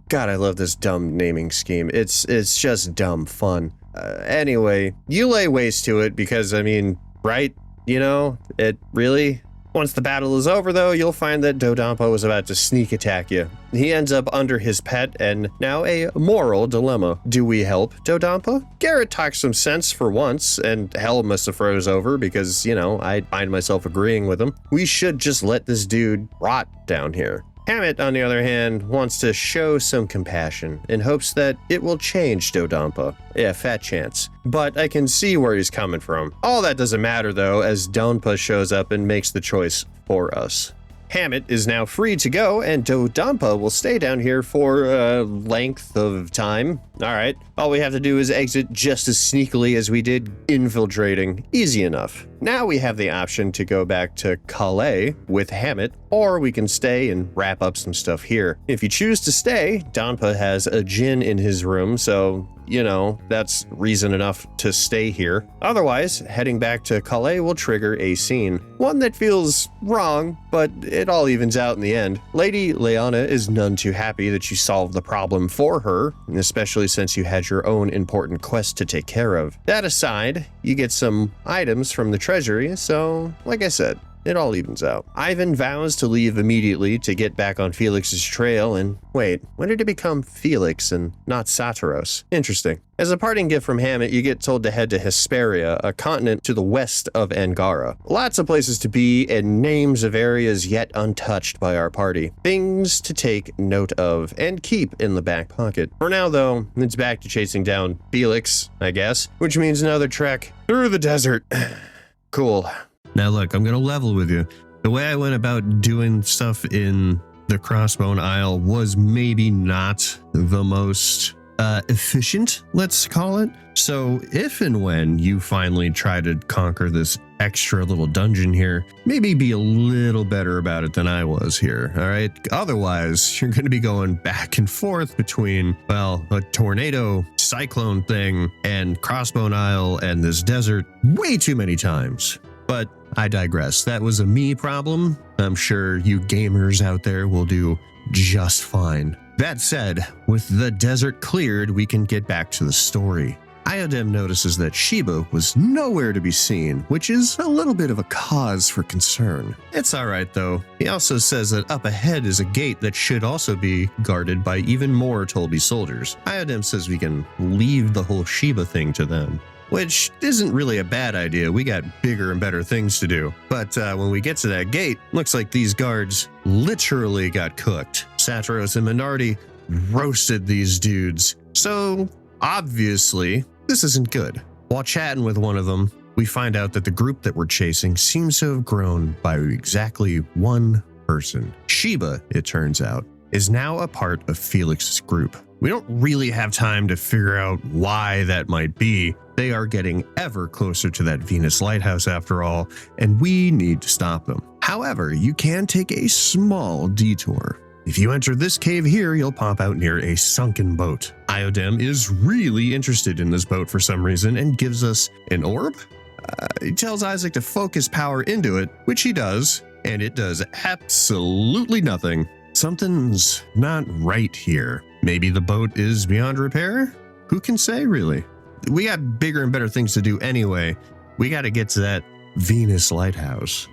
God, I love this dumb naming scheme. It's just dumb fun. Anyway, you lay waste to it because, I mean, right? You know, it really... Once the battle is over, though, you'll find that Dodonpa was about to sneak attack you. He ends up under his pet, and now a moral dilemma. Do we help Dodonpa? Garrett talks some sense for once, and hell must have froze over because, you know, I find myself agreeing with him. We should just let this dude rot down here. Hammet, on the other hand, wants to show some compassion in hopes that it will change Dodonpa. Yeah, fat chance. But I can see where he's coming from. All that doesn't matter, though, as Donpa shows up and makes the choice for us. Hammet is now free to go, and Dodonpa will stay down here for a length of time. Alright, all we have to do is exit just as sneakily as we did infiltrating. Easy enough. Now we have the option to go back to Kalay with Hammet, or we can stay and wrap up some stuff here. If you choose to stay, Donpa has a djinn in his room, so, you know, that's reason enough to stay here. Otherwise, heading back to Kalay will trigger a scene. One that feels wrong, but it all evens out in the end. Lady Leona is none too happy that you solved the problem for her, especially since you had your own important quest to take care of. That aside, you get some items from the treasury, so, like I said, it all evens out. Ivan vows to leave immediately to get back on Felix's trail, and wait, when did it become Felix and not Satiros? Interesting. As a parting gift from Hammet, you get told to head to Hesperia, a continent to the west of Angara. Lots of places to be and names of areas yet untouched by our party. Things to take note of and keep in the back pocket. For now, though, it's back to chasing down Felix, I guess, which means another trek through the desert. Cool. Now look, I'm gonna level with you. The way I went about doing stuff in the Crossbone Isle was maybe not the most efficient, let's call it. So if and when you finally try to conquer this extra little dungeon here, maybe be a little better about it than I was here, all right? Otherwise, you're going to be going back and forth between, well, a tornado cyclone thing and Crossbone Isle and this desert way too many times. But I digress. That was a me problem. I'm sure you gamers out there will do just fine. That said, with the desert cleared, we can get back to the story. Iodem notices that Sheba was nowhere to be seen, which is a little bit of a cause for concern. It's alright though. He also says that up ahead is a gate that should also be guarded by even more Tolby soldiers. Iodem says we can leave the whole Sheba thing to them, which isn't really a bad idea. We got bigger and better things to do. But when we get to that gate, looks like these guards literally got cooked. Satros and Minardi roasted these dudes. So obviously, this isn't good. While chatting with one of them, we find out that the group that we're chasing seems to have grown by exactly one person. Sheba, it turns out, is now a part of Felix's group. We don't really have time to figure out why that might be. They are getting ever closer to that Venus Lighthouse after all, and we need to stop them. However, you can take a small detour. If you enter this cave here, you'll pop out near a sunken boat. Iodem is really interested in this boat for some reason and gives us an orb. He tells Isaac to focus power into it, which he does, and it does absolutely nothing. Something's not right here. Maybe the boat is beyond repair? Who can say, really? We got bigger and better things to do anyway. We got to get to that Venus Lighthouse.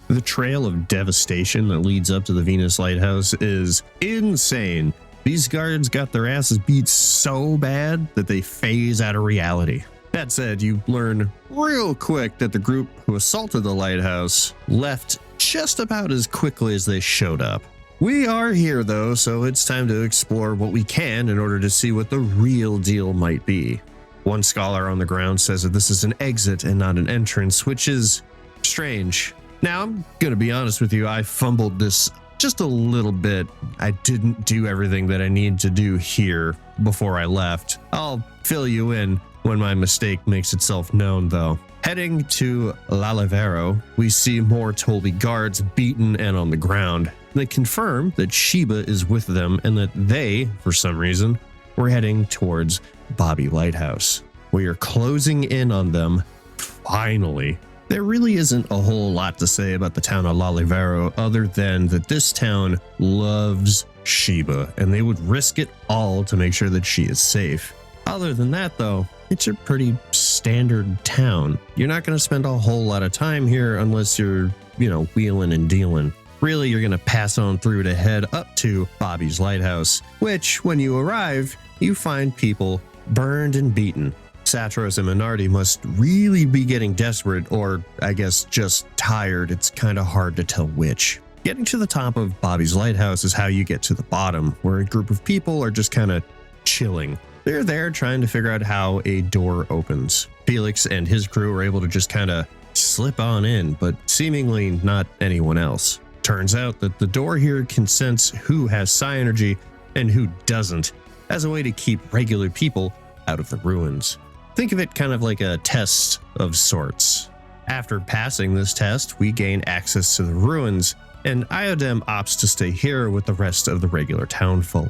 The trail of devastation that leads up to the Venus Lighthouse is insane. These guards got their asses beat so bad that they phase out of reality. That said, you learn real quick that the group who assaulted the lighthouse left just about as quickly as they showed up. We are here though, so it's time to explore what we can in order to see what the real deal might be. One scholar on the ground says that this is an exit and not an entrance, which is strange. Now, I'm gonna be honest with you, I fumbled this just a little bit. I didn't do everything that I need to do here before I left. I'll fill you in when my mistake makes itself known though. Heading to Lalivero, we see more Tolby guards beaten and on the ground. They confirm that Sheba is with them and that they, for some reason, were heading towards Babi Lighthouse. We are closing in on them, finally. There really isn't a whole lot to say about the town of Lalivero other than that this town loves Sheba and they would risk it all to make sure that she is safe. Other than that though, it's a pretty standard town. You're not going to spend a whole lot of time here unless you're, wheeling and dealing. Really, you're going to pass on through to head up to Babi's Lighthouse, which when you arrive, you find people burned and beaten. Satros and Minardi must really be getting desperate, or I guess just tired. It's kind of hard to tell which. Getting to the top of Babi's Lighthouse is how you get to the bottom, where a group of people are just kind of chilling. They're there trying to figure out how a door opens. Felix and his crew are able to just kind of slip on in, but seemingly not anyone else. Turns out that the door here can sense who has psi energy and who doesn't, as a way to keep regular people out of the ruins. Think of it kind of like a test of sorts. After passing this test, we gain access to the ruins, and Iodem opts to stay here with the rest of the regular townfolk.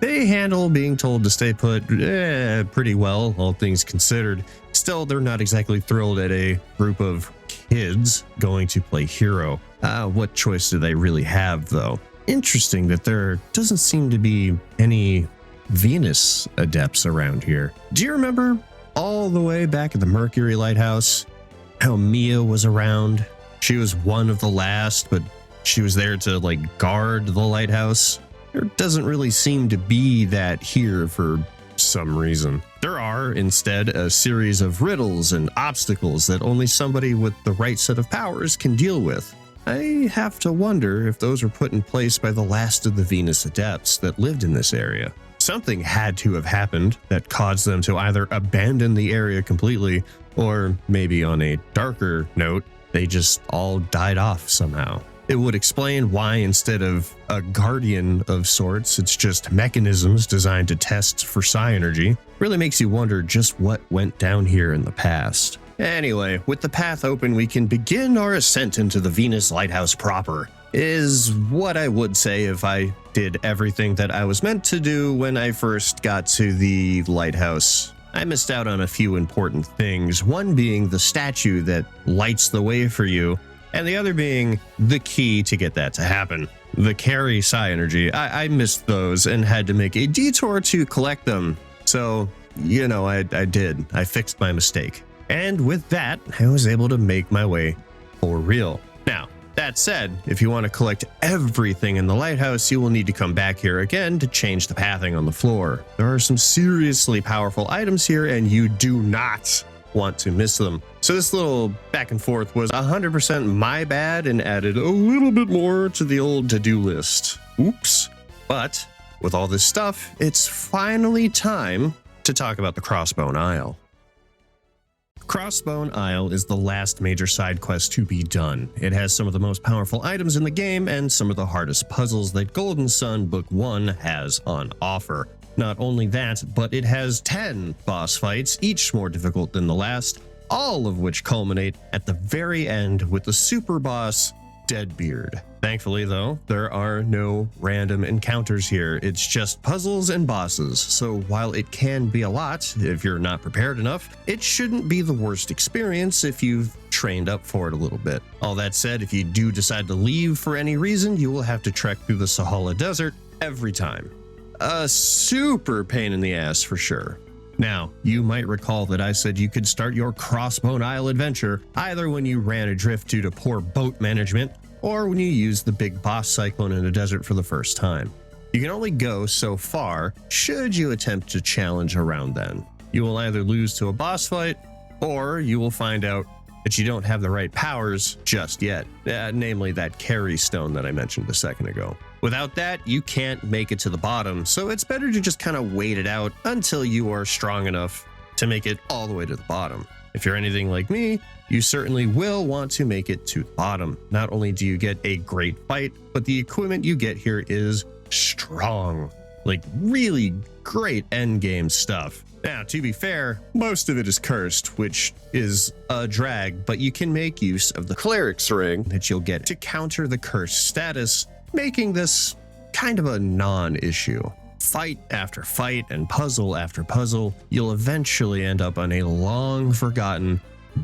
They handle being told to stay put pretty well, all things considered. Still, they're not exactly thrilled at a group of kids going to play hero. What choice do they really have, though? Interesting that there doesn't seem to be any Venus adepts around here. Do you remember all the way back at the Mercury Lighthouse how Mia was around? she was one of the last, but she was there to like guard the lighthouse. There doesn't really seem to be that here for some reason. There are instead a series of riddles and obstacles that only somebody with the right set of powers can deal with. I have to wonder if those were put in place by the last of the Venus adepts that lived in this area. Something had to have happened that caused them to either abandon the area completely, or maybe on a darker note, they just all died off somehow. It would explain why instead of a guardian of sorts, it's just mechanisms designed to test for psi energy. Really makes you wonder just what went down here in the past. Anyway, with the path open, we can begin our ascent into the Venus Lighthouse proper, is what I would say if I did everything that I was meant to do when I first got to the lighthouse. I missed out on a few important things, one being the statue that lights the way for you, and the other being the key to get that to happen. The carry psi energy, I missed those and had to make a detour to collect them. So, you know, I did. I fixed my mistake. And with that, I was able to make my way for real. Now, that said, if you want to collect everything in the lighthouse, you will need to come back here again to change the pathing on the floor. There are some seriously powerful items here, and you do not want to miss them. So this little back and forth was 100% my bad and added a little bit more to the old to-do list. Oops. But with all this stuff, it's finally time to talk about the Crossbone Isle. Crossbone Isle is the last major side quest to be done. It has some of the most powerful items in the game and some of the hardest puzzles that Golden Sun Book 1 has on offer. Not only that, but it has 10 boss fights, each more difficult than the last, all of which culminate at the very end with the super boss, Deadbeard. Thankfully though, there are no random encounters here. It's just puzzles and bosses, so while it can be a lot if you're not prepared enough, it shouldn't be the worst experience if you've trained up for it a little bit. All that said, if you do decide to leave for any reason, you will have to trek through the Suhulla Desert every time. A super pain in the ass for sure. Now, you might recall that I said you could start your Crossbone Isle adventure either when you ran adrift due to poor boat management or when you used the big boss cyclone in the desert for the first time. You can only go so far should you attempt to challenge around then. You will either lose to a boss fight or you will find out that you don't have the right powers just yet, namely that carry stone that I mentioned a second ago. Without that, you can't make it to the bottom, so it's better to just kind of wait it out until you are strong enough to make it all the way to the bottom. If you're anything like me, you certainly will want to make it to the bottom. Not only do you get a great fight, but the equipment you get here is strong. Like really great endgame stuff. Now, to be fair, most of it is cursed, which is a drag, but you can make use of the cleric's ring that you'll get to counter the cursed status, making this kind of a non-issue. Fight after fight and puzzle after puzzle, you'll eventually end up on a long-forgotten,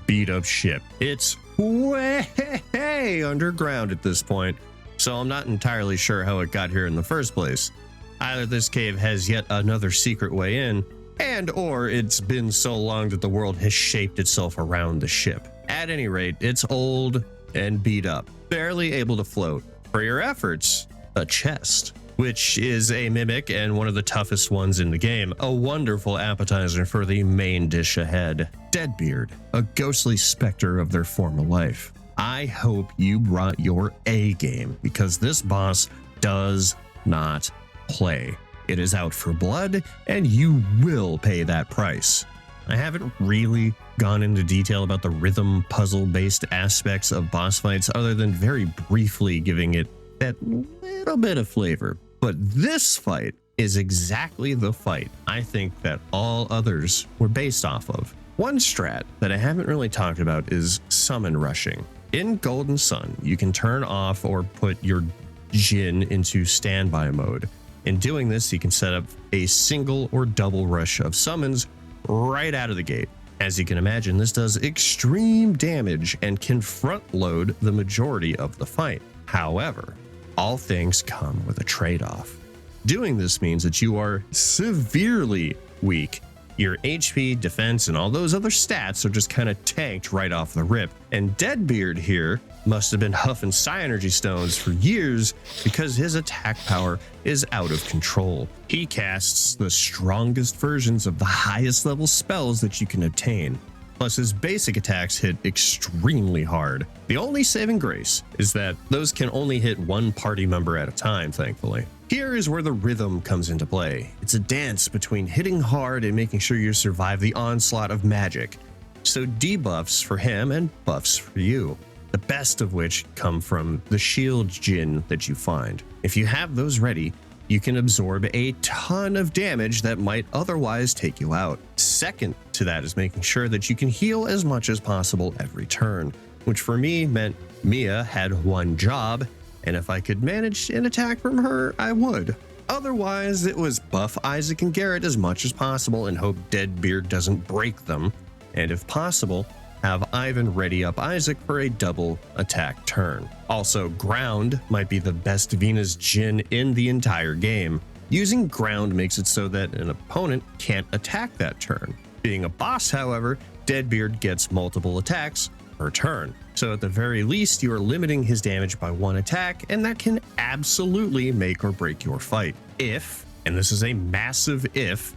beat-up ship. It's way underground at this point, so I'm not entirely sure how it got here in the first place. Either this cave has yet another secret way in, and or it's been so long that the world has shaped itself around the ship. At any rate, it's old and beat up, barely able to float. For your efforts, a chest, which is a mimic and one of the toughest ones in the game, a wonderful appetizer for the main dish ahead. Deadbeard, a ghostly specter of their former life. I hope you brought your A game, because this boss does not play. It is out for blood, and you will pay that price. I haven't really gone into detail about the rhythm puzzle-based aspects of boss fights other than very briefly giving it that little bit of flavor. But this fight is exactly the fight I think that all others were based off of. One strat that I haven't really talked about is summon rushing. In Golden Sun, you can turn off or put your Jinn into standby mode. In doing this, you can set up a single or double rush of summons right out of the gate. As you can imagine, this does extreme damage and can front load the majority of the fight. However, all things come with a trade-off. Doing this means that you are severely weak Your HP, defense, and all those other stats are just kind of tanked right off the rip. And Deadbeard here must have been huffing psi energy stones for years because his attack power is out of control. He casts the strongest versions of the highest level spells that you can obtain. Plus his basic attacks hit extremely hard. The only saving grace is that those can only hit one party member at a time, thankfully. Here is where the rhythm comes into play. It's a dance between hitting hard and making sure you survive the onslaught of magic. So debuffs for him and buffs for you. The best of which come from the shield djinn that you find. If you have those ready, you can absorb a ton of damage that might otherwise take you out. Second to that is making sure that you can heal as much as possible every turn, which for me meant Mia had one job, and if I could manage an attack from her, I would. Otherwise, it was buff Isaac and Garrett as much as possible and hope Deadbeard doesn't break them, and if possible, have Ivan ready up Isaac for a double attack turn. Also, Ground might be the best Venus djinn in the entire game. Using Ground makes it so that an opponent can't attack that turn. Being a boss, however, Deadbeard gets multiple attacks per turn. So at the very least, you are limiting his damage by one attack, and that can absolutely make or break your fight. If, and this is a massive if,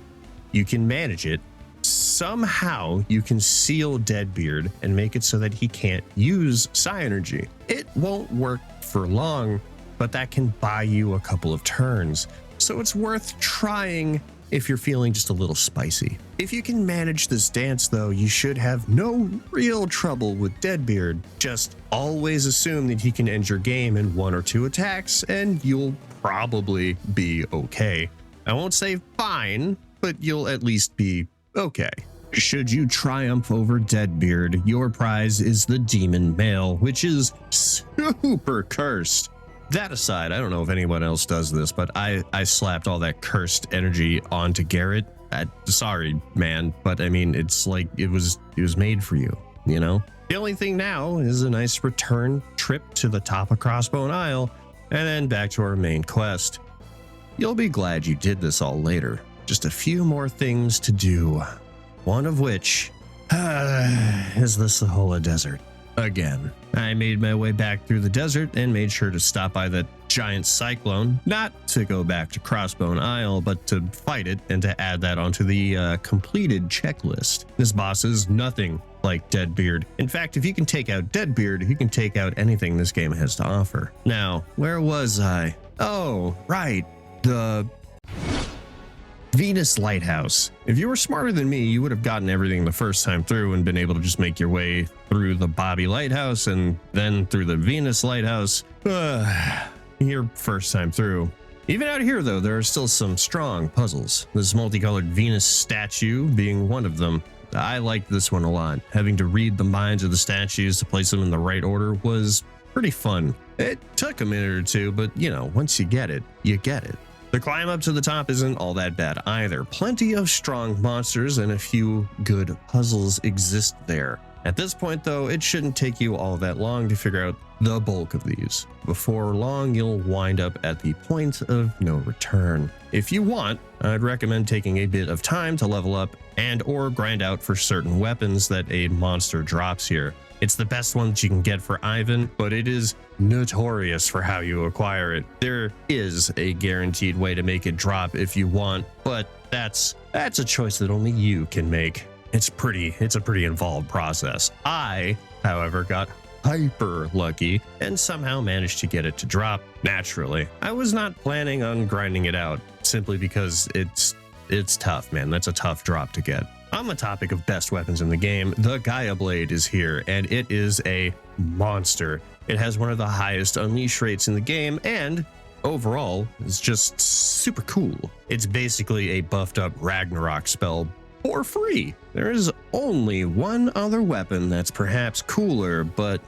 you can manage it, somehow you can seal Deadbeard and make it so that he can't use psi energy. It won't work for long, but that can buy you a couple of turns. So it's worth trying if you're feeling just a little spicy. If you can manage this dance though, you should have no real trouble with Deadbeard. Just always assume that he can end your game in one or two attacks and you'll probably be okay. I won't say fine, but you'll at least be okay. Should you triumph over Deadbeard, your prize is the Demon Mail, which is super cursed. That aside, I don't know if anyone else does this, but I slapped all that cursed energy onto Garrett. Sorry, man, but I mean, it's like it was made for you, you know? The only thing now is a nice return trip to the top of Crossbone Isle and then back to our main quest. You'll be glad you did this all later. Just a few more things to do. One of which is the Suhulla Desert. Again, I made my way back through the desert and made sure to stop by that giant cyclone, not to go back to Crossbone Isle, but to fight it and to add that onto the completed checklist. This boss is nothing like Deadbeard. In fact, if you can take out Deadbeard, you can take out anything this game has to offer. Now, where was I? Oh, right. The Venus Lighthouse. If you were smarter than me, you would have gotten everything the first time through and been able to just make your way through the Babi Lighthouse and then through the Venus Lighthouse. Your first time through. Even out here, though, there are still some strong puzzles. This multicolored Venus statue being one of them. I liked this one a lot. Having to read the minds of the statues to place them in the right order was pretty fun. It took a minute or two, but you know, once you get it, you get it. The climb up to the top isn't all that bad either. Plenty of strong monsters and a few good puzzles exist there. At this point though, it shouldn't take you all that long to figure out the bulk of these. Before long, you'll wind up at the point of no return. If you want, I'd recommend taking a bit of time to level up and or grind out for certain weapons that a monster drops here. It's the best one that you can get for Ivan, but it is notorious for how you acquire it. There is a guaranteed way to make it drop if you want, but that's a choice that only you can make. It's a pretty involved process. I, however, got hyper lucky and somehow managed to get it to drop naturally. I was not planning on grinding it out simply because it's tough, man. That's a tough drop to get. On the topic of best weapons in the game, the Gaia Blade is here, and it is a monster. It has one of the highest unleash rates in the game, and overall, is just super cool. It's basically a buffed up Ragnarok spell for free. There is only one other weapon that's perhaps cooler, but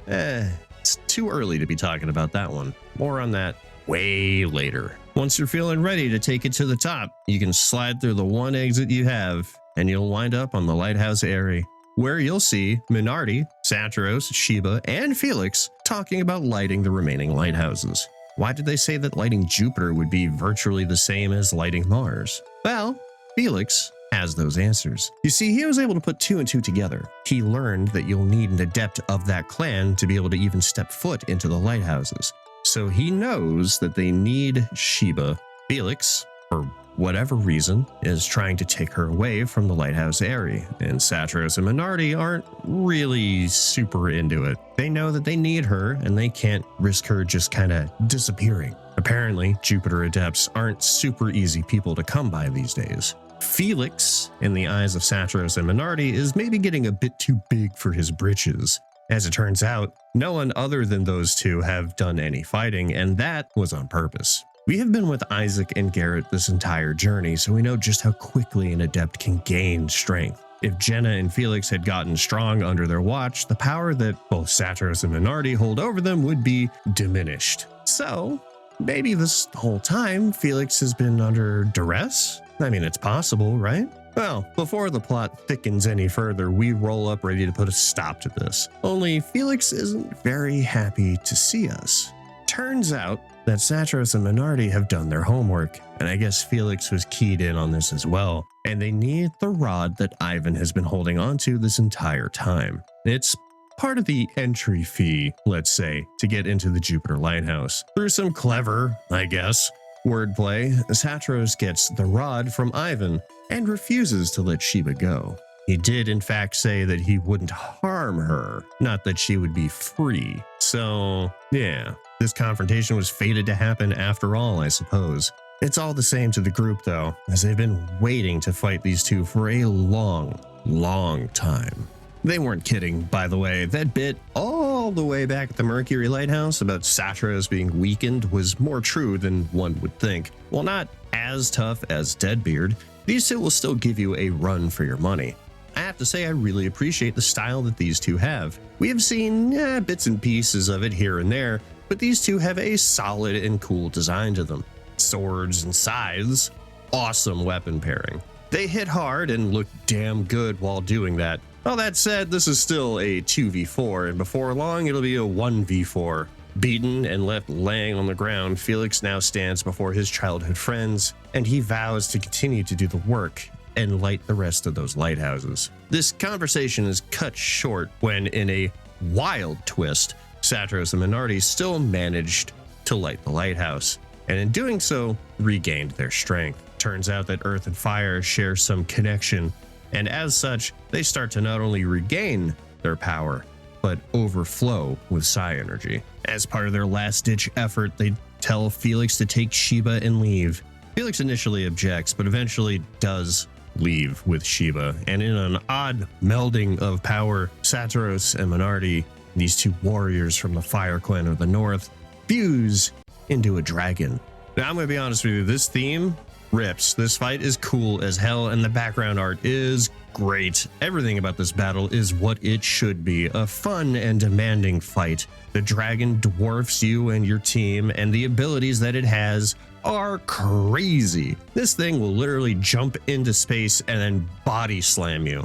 it's too early to be talking about that one. More on that way later. Once you're feeling ready to take it to the top, you can slide through the one exit you have, and you'll wind up on the lighthouse area, where you'll see Minardi, Satros, Sheba, and Felix talking about lighting the remaining lighthouses. Why did they say that lighting Jupiter would be virtually the same as lighting Mars? Well, Felix has those answers. You see, he was able to put two and two together. He learned that you'll need an adept of that clan to be able to even step foot into the lighthouses. So he knows that they need Sheba. Felix, for whatever reason, is trying to take her away from the lighthouse area, and Satros and Minardi aren't really super into it. They know that they need her, and they can't risk her just kind of disappearing. Apparently, Jupiter adepts aren't super easy people to come by these days. Felix, in the eyes of Satros and Minardi, is maybe getting a bit too big for his britches. As it turns out, no one other than those two have done any fighting, and that was on purpose. We have been with Isaac and Garrett this entire journey, so we know just how quickly an adept can gain strength. If Jenna and Felix had gotten strong under their watch, the power that both Satros and Minardi hold over them would be diminished. So, maybe this whole time, Felix has been under duress? I mean, it's possible, right? Well, before the plot thickens any further, we roll up ready to put a stop to this. Only Felix isn't very happy to see us. Turns out that Satros and Minardi have done their homework, and I guess Felix was keyed in on this as well, and they need the rod that Ivan has been holding onto this entire time. It's part of the entry fee, let's say, to get into the Jupiter Lighthouse. Through some clever, I guess, wordplay, Satros gets the rod from Ivan and refuses to let Sheba go. He did in fact say that he wouldn't harm her, not that she would be free. So, yeah, this confrontation was fated to happen after all, I suppose. It's all the same to the group though, as they've been waiting to fight these two for a long time. They weren't kidding, by the way. That bit all the way back at the Mercury Lighthouse about Satros being weakened was more true than one would think. While not as tough as Deadbeard, these two will still give you a run for your money. I have to say I really appreciate the style that these two have. We have seen bits and pieces of it here and there, but these two have a solid and cool design to them. Swords and scythes, awesome weapon pairing. They hit hard and look damn good while doing that. All that said, this is still a 2v4, and before long it'll be a 1v4. Beaten and left laying on the ground, Felix now stands before his childhood friends, and he vows to continue to do the work and light the rest of those lighthouses. This conversation is cut short when, in a wild twist, Satros and Minardi still managed to light the lighthouse, and in doing so, regained their strength. Turns out that Earth and Fire share some connection, and as such, they start to not only regain their power, but overflow with psi energy. As part of their last-ditch effort, they tell Felix to take Sheba and leave. Felix initially objects, but eventually does leave with Sheba, and in an odd melding of power, Satros and Minardi, these two warriors from the Fire Clan of the North, fuse into a dragon. Now, I'm going to be honest with you, this theme rips. This fight is cool as hell, and the background art is great. Everything about this battle is what it should be, a fun and demanding fight. The dragon dwarfs you and your team, and the abilities that it has are crazy. This thing will literally jump into space and then body slam you.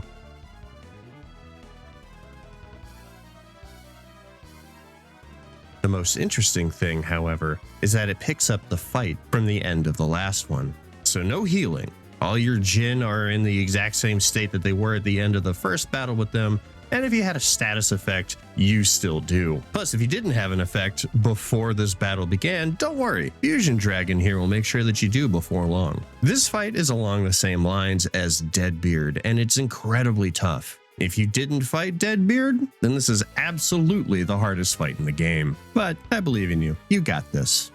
The most interesting thing, however, is that it picks up the fight from the end of the last one. So no healing. All your Jinn are in the exact same state that they were at the end of the first battle with them, and if you had a status effect, you still do. Plus, if you didn't have an effect before this battle began, don't worry. Fusion Dragon here will make sure that you do before long. This fight is along the same lines as Deadbeard, and it's incredibly tough. If you didn't fight Deadbeard, then this is absolutely the hardest fight in the game. But I believe in you. You got this.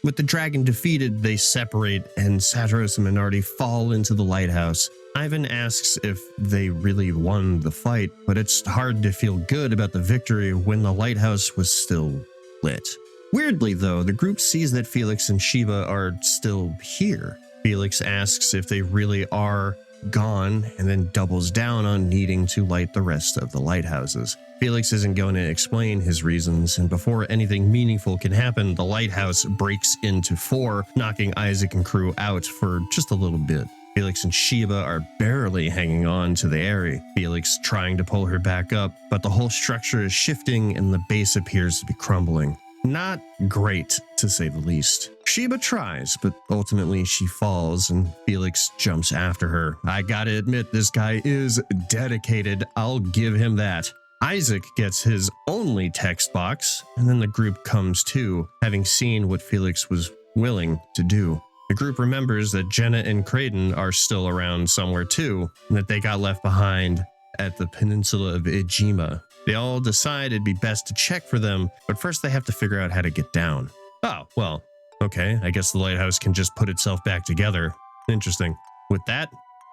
With the dragon defeated, they separate, and Satros and Minardi fall into the lighthouse. Ivan asks if they really won the fight, but it's hard to feel good about the victory when the lighthouse was still lit. Weirdly, though, the group sees that Felix and Sheba are still here. Felix asks if they really are gone and then doubles down on needing to light the rest of the lighthouses. Felix isn't going to explain his reasons, and before anything meaningful can happen, the lighthouse breaks into 4, knocking Isaac and crew out for just a little bit. Felix and Sheba are barely hanging on to the Airy. Felix trying to pull her back up, but the whole structure is shifting and the base appears to be crumbling. Not great, to say the least. Sheba tries, but ultimately she falls and Felix jumps after her. I gotta admit, this guy is dedicated. I'll give him that. Isaac gets his only text box, and then the group comes to, having seen what Felix was willing to do. The group remembers that Jenna and Creighton are still around somewhere too, and that they got left behind at the peninsula of Ijima. They all decide it'd be best to check for them, but first they have to figure out how to get down. Oh, well, okay, I guess the lighthouse can just put itself back together. Interesting. With that,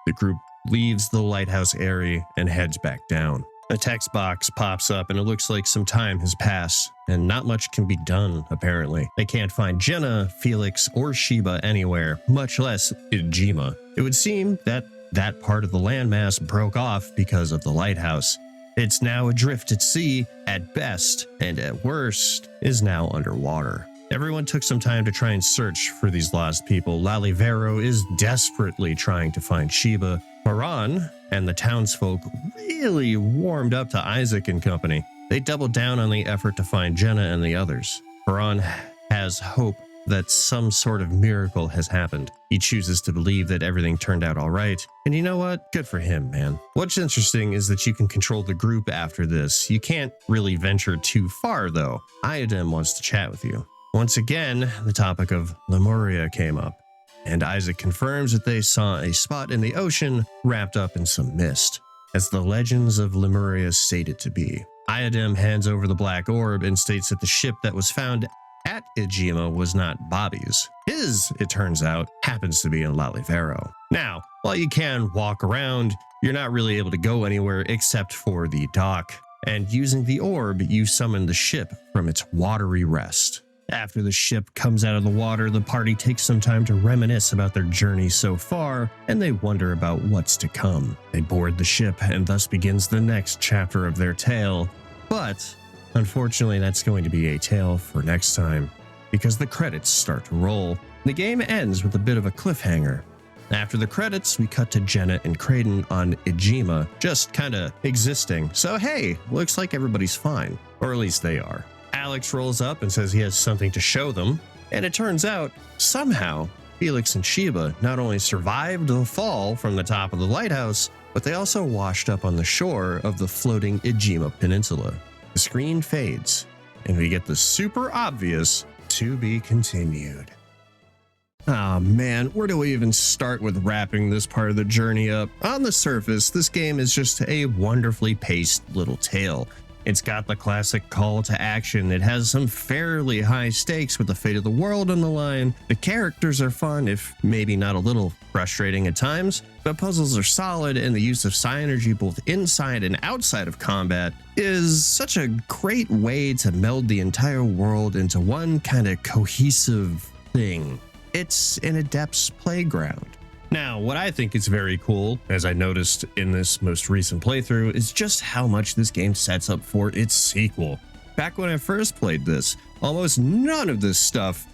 the group leaves the lighthouse area and heads back down. A text box pops up and it looks like some time has passed, and not much can be done, apparently. They can't find Jenna, Felix, or Sheba anywhere, much less Ijima. It would seem that that part of the landmass broke off because of the lighthouse. It's now adrift at sea at best, and at worst is now underwater. Everyone took some time to try and search for these lost people. Lalivero is desperately trying to find Sheba. Haran and the townsfolk really warmed up to Isaac and company. They doubled down on the effort to find Jenna and the others. Haran has hope that some sort of miracle has happened. He chooses to believe that everything turned out all right. And you know what? Good for him, man. What's interesting is that you can control the group after this. You can't really venture too far, though. Iodem wants to chat with you. Once again, the topic of Lemuria came up, and Isaac confirms that they saw a spot in the ocean wrapped up in some mist, as the legends of Lemuria state it to be. Iodem hands over the black orb and states that the ship that was found at Ijima was not Bobby's. His, it turns out, happens to be in Lalivero. Now, while you can walk around, you're not really able to go anywhere except for the dock, and using the orb, you summon the ship from its watery rest. After the ship comes out of the water, the party takes some time to reminisce about their journey so far, and they wonder about what's to come. They board the ship, and thus begins the next chapter of their tale. But unfortunately, that's going to be a tale for next time, because the credits start to roll. The game ends with a bit of a cliffhanger. After the credits, we cut to Jenna and Creighton on Ijima, just kinda existing. So hey, looks like everybody's fine, or at least they are. Alex rolls up and says he has something to show them, and it turns out, somehow, Felix and Sheba not only survived the fall from the top of the lighthouse, but they also washed up on the shore of the floating Ijima Peninsula. The screen fades, and we get the super obvious "to be continued." Oh man, where do we even start with wrapping this part of the journey up? On the surface, this game is just a wonderfully paced little tale. It's got the classic call to action. It has some fairly high stakes with the fate of the world on the line. The characters are fun, if maybe not a little frustrating at times. The puzzles are solid, and the use of psi energy both inside and outside of combat is such a great way to meld the entire world into one kind of cohesive thing. It's an adept's playground. Now, what I think is very cool, as I noticed in this most recent playthrough, is just how much this game sets up for its sequel. Back when I first played this, almost none of this stuff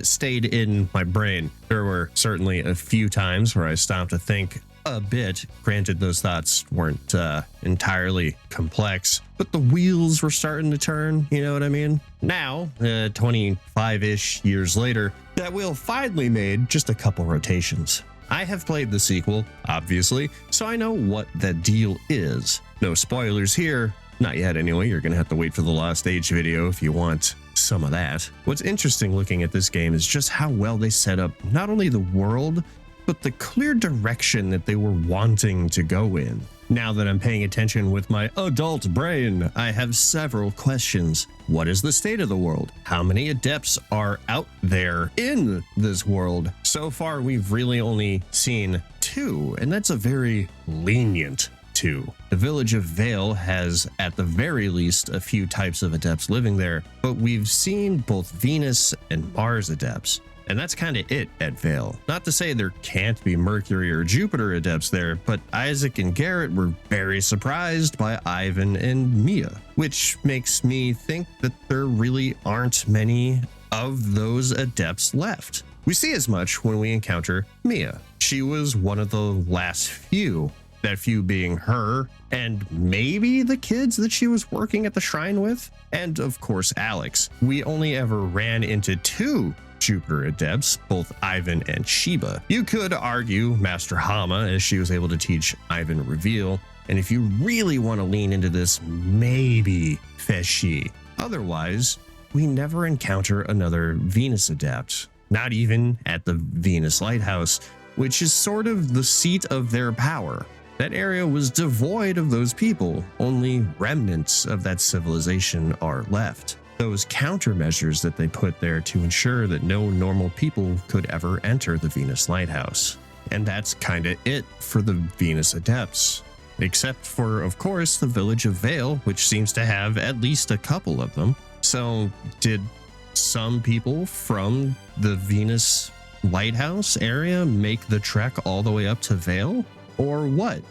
stayed in my brain. There were certainly a few times where I stopped to think a bit. Granted, those thoughts weren't entirely complex, but the wheels were starting to turn, you know what I mean? Now, 25-ish years later, that wheel finally made just a couple rotations. I have played the sequel, obviously, so I know what that deal is. No spoilers here. Not yet anyway, you're gonna have to wait for the Lost Age video if you want some of that. What's interesting looking at this game is just how well they set up not only the world, but the clear direction that they were wanting to go in. Now that I'm paying attention with my adult brain, I have several questions. What is the state of the world? How many adepts are out there in this world? So far, we've really only seen 2, and that's a very lenient to. The village of Vale has, at the very least, a few types of adepts living there, but we've seen both Venus and Mars adepts. And that's kind of it at Vale. Not to say there can't be Mercury or Jupiter adepts there, but Isaac and Garrett were very surprised by Ivan and Mia, which makes me think that there really aren't many of those adepts left. We see as much when we encounter Mia. She was one of the last few, that few being her and maybe the kids that she was working at the shrine with, and of course Alex. We only ever ran into 2 Jupiter adepts, both Ivan and Sheba. You could argue Master Hama, as she was able to teach Ivan Reveal, and if you really want to lean into this, maybe Feshi. Otherwise, we never encounter another Venus adept, not even at the Venus Lighthouse, which is sort of the seat of their power. That area was devoid of those people. Only remnants of that civilization are left. Those countermeasures that they put there to ensure that no normal people could ever enter the Venus Lighthouse. And that's kinda it for the Venus Adepts. Except for, of course, the village of Vale, which seems to have at least a couple of them. So, did some people from the Venus Lighthouse area make the trek all the way up to Vale? Or what?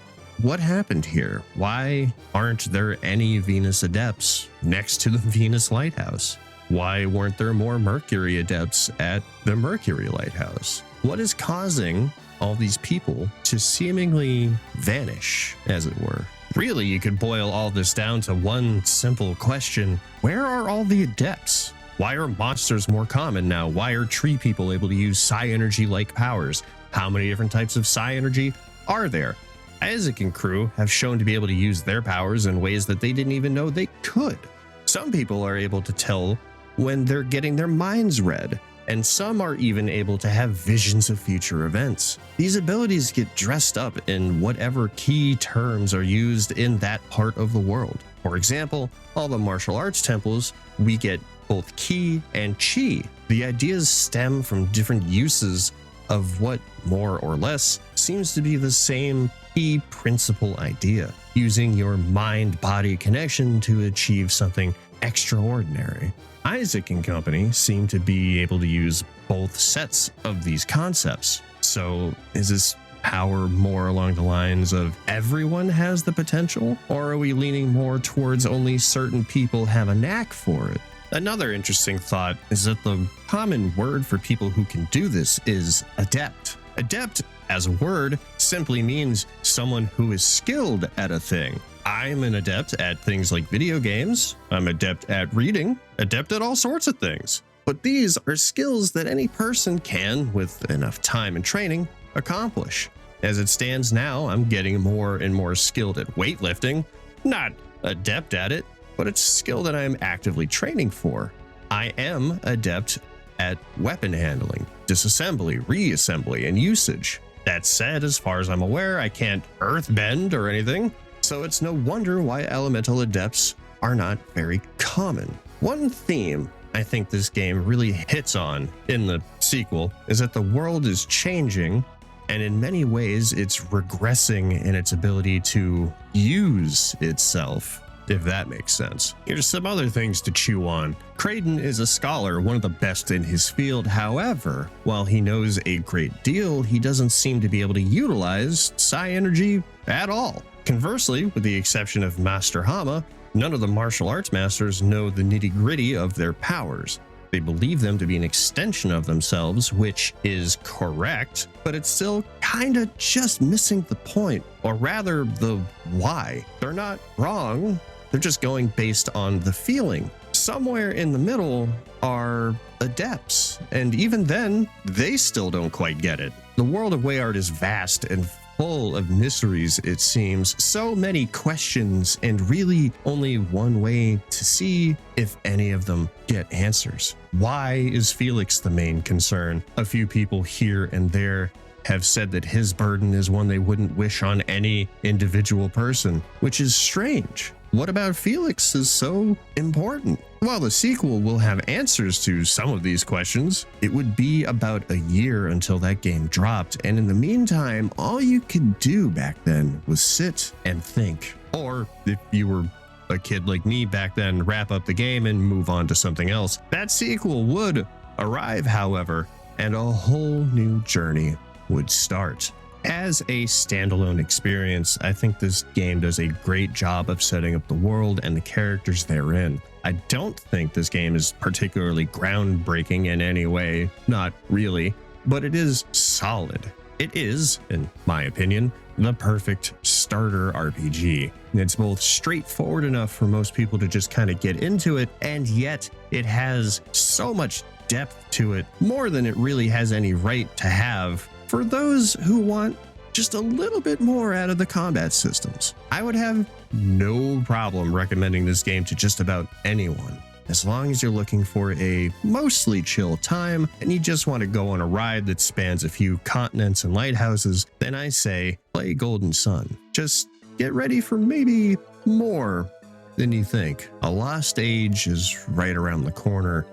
What happened here? Why aren't there any Venus adepts next to the Venus Lighthouse? Why weren't there more Mercury adepts at the Mercury Lighthouse? What is causing all these people to seemingly vanish, as it were? Really, you could boil all this down to one simple question. Where are all the adepts? Why are monsters more common now? Why are tree people able to use psi energy-like powers? How many different types of psi energy are there? Isaac and crew have shown to be able to use their powers in ways that they didn't even know they could. Some people are able to tell when they're getting their minds read, and some are even able to have visions of future events. These abilities get dressed up in whatever key terms are used in that part of the world. For example, all the martial arts temples, we get both ki and chi. The ideas stem from different uses of what more or less seems to be the same key principal idea, using your mind-body connection to achieve something extraordinary. Isaac and company seem to be able to use both sets of these concepts. So is this power more along the lines of everyone has the potential, or are we leaning more towards only certain people have a knack for it? Another interesting thought is that the common word for people who can do this is adept. Adept, as a word, simply means someone who is skilled at a thing. I'm an adept at things like video games. I'm adept at reading, adept at all sorts of things. But these are skills that any person can, with enough time and training, accomplish. As it stands now, I'm getting more and more skilled at weightlifting. Not adept at it, but it's a skill that I'm actively training for. I am adept at weapon handling, disassembly, reassembly, and usage. That said, as far as I'm aware, I can't earthbend or anything, so it's no wonder why elemental adepts are not very common. One theme I think this game really hits on in the sequel is that the world is changing, and in many ways it's regressing in its ability to use itself, if that makes sense. Here's some other things to chew on. Creighton is a scholar, one of the best in his field. However, while he knows a great deal, he doesn't seem to be able to utilize psi energy at all. Conversely, with the exception of Master Hama, none of the martial arts masters know the nitty-gritty of their powers. They believe them to be an extension of themselves, which is correct, but it's still kinda just missing the point, or rather the why. They're not wrong, they're just going based on the feeling. Somewhere in the middle are adepts, and even then, they still don't quite get it. The world of Wayard is vast and full of mysteries, it seems. So many questions, and really only one way to see if any of them get answers. Why is Felix the main concern? A few people here and there have said that his burden is one they wouldn't wish on any individual person, which is strange. what about Felix is so important? While the sequel will have answers to some of these questions, it would be about a year until that game dropped, and in the meantime, all you could do back then was sit and think. Or if you were a kid like me back then, wrap up the game and move on to something else. That sequel would arrive, however, and a whole new journey would start. As a standalone experience, I think this game does a great job of setting up the world and the characters therein. I don't think this game is particularly groundbreaking in any way, not really, but it is solid. It is, in my opinion, the perfect starter RPG. It's both straightforward enough for most people to just kind of get into it, and yet it has so much depth to it, more than it really has any right to have, for those who want just a little bit more out of the combat systems. I would have no problem recommending this game to just about anyone. As long as you're looking for a mostly chill time and you just want to go on a ride that spans a few continents and lighthouses, then I say play Golden Sun. Just get ready for maybe more than you think. A Lost Age is right around the corner.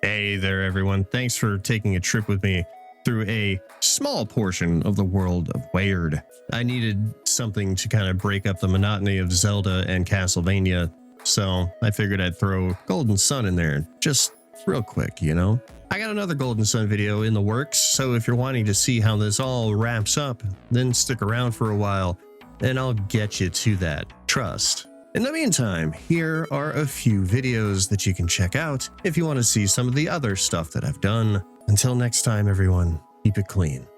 Hey there, everyone. Thanks for taking a trip with me through a small portion of the world of Weird. I needed something to kind of break up the monotony of Zelda and Castlevania, so I figured I'd throw Golden Sun in there just real quick, you know? I got another Golden Sun video in the works, so if you're wanting to see how this all wraps up, then stick around for a while, and I'll get you to that. Trust. In the meantime, here are a few videos that you can check out if you want to see some of the other stuff that I've done. Until next time, everyone, keep it clean.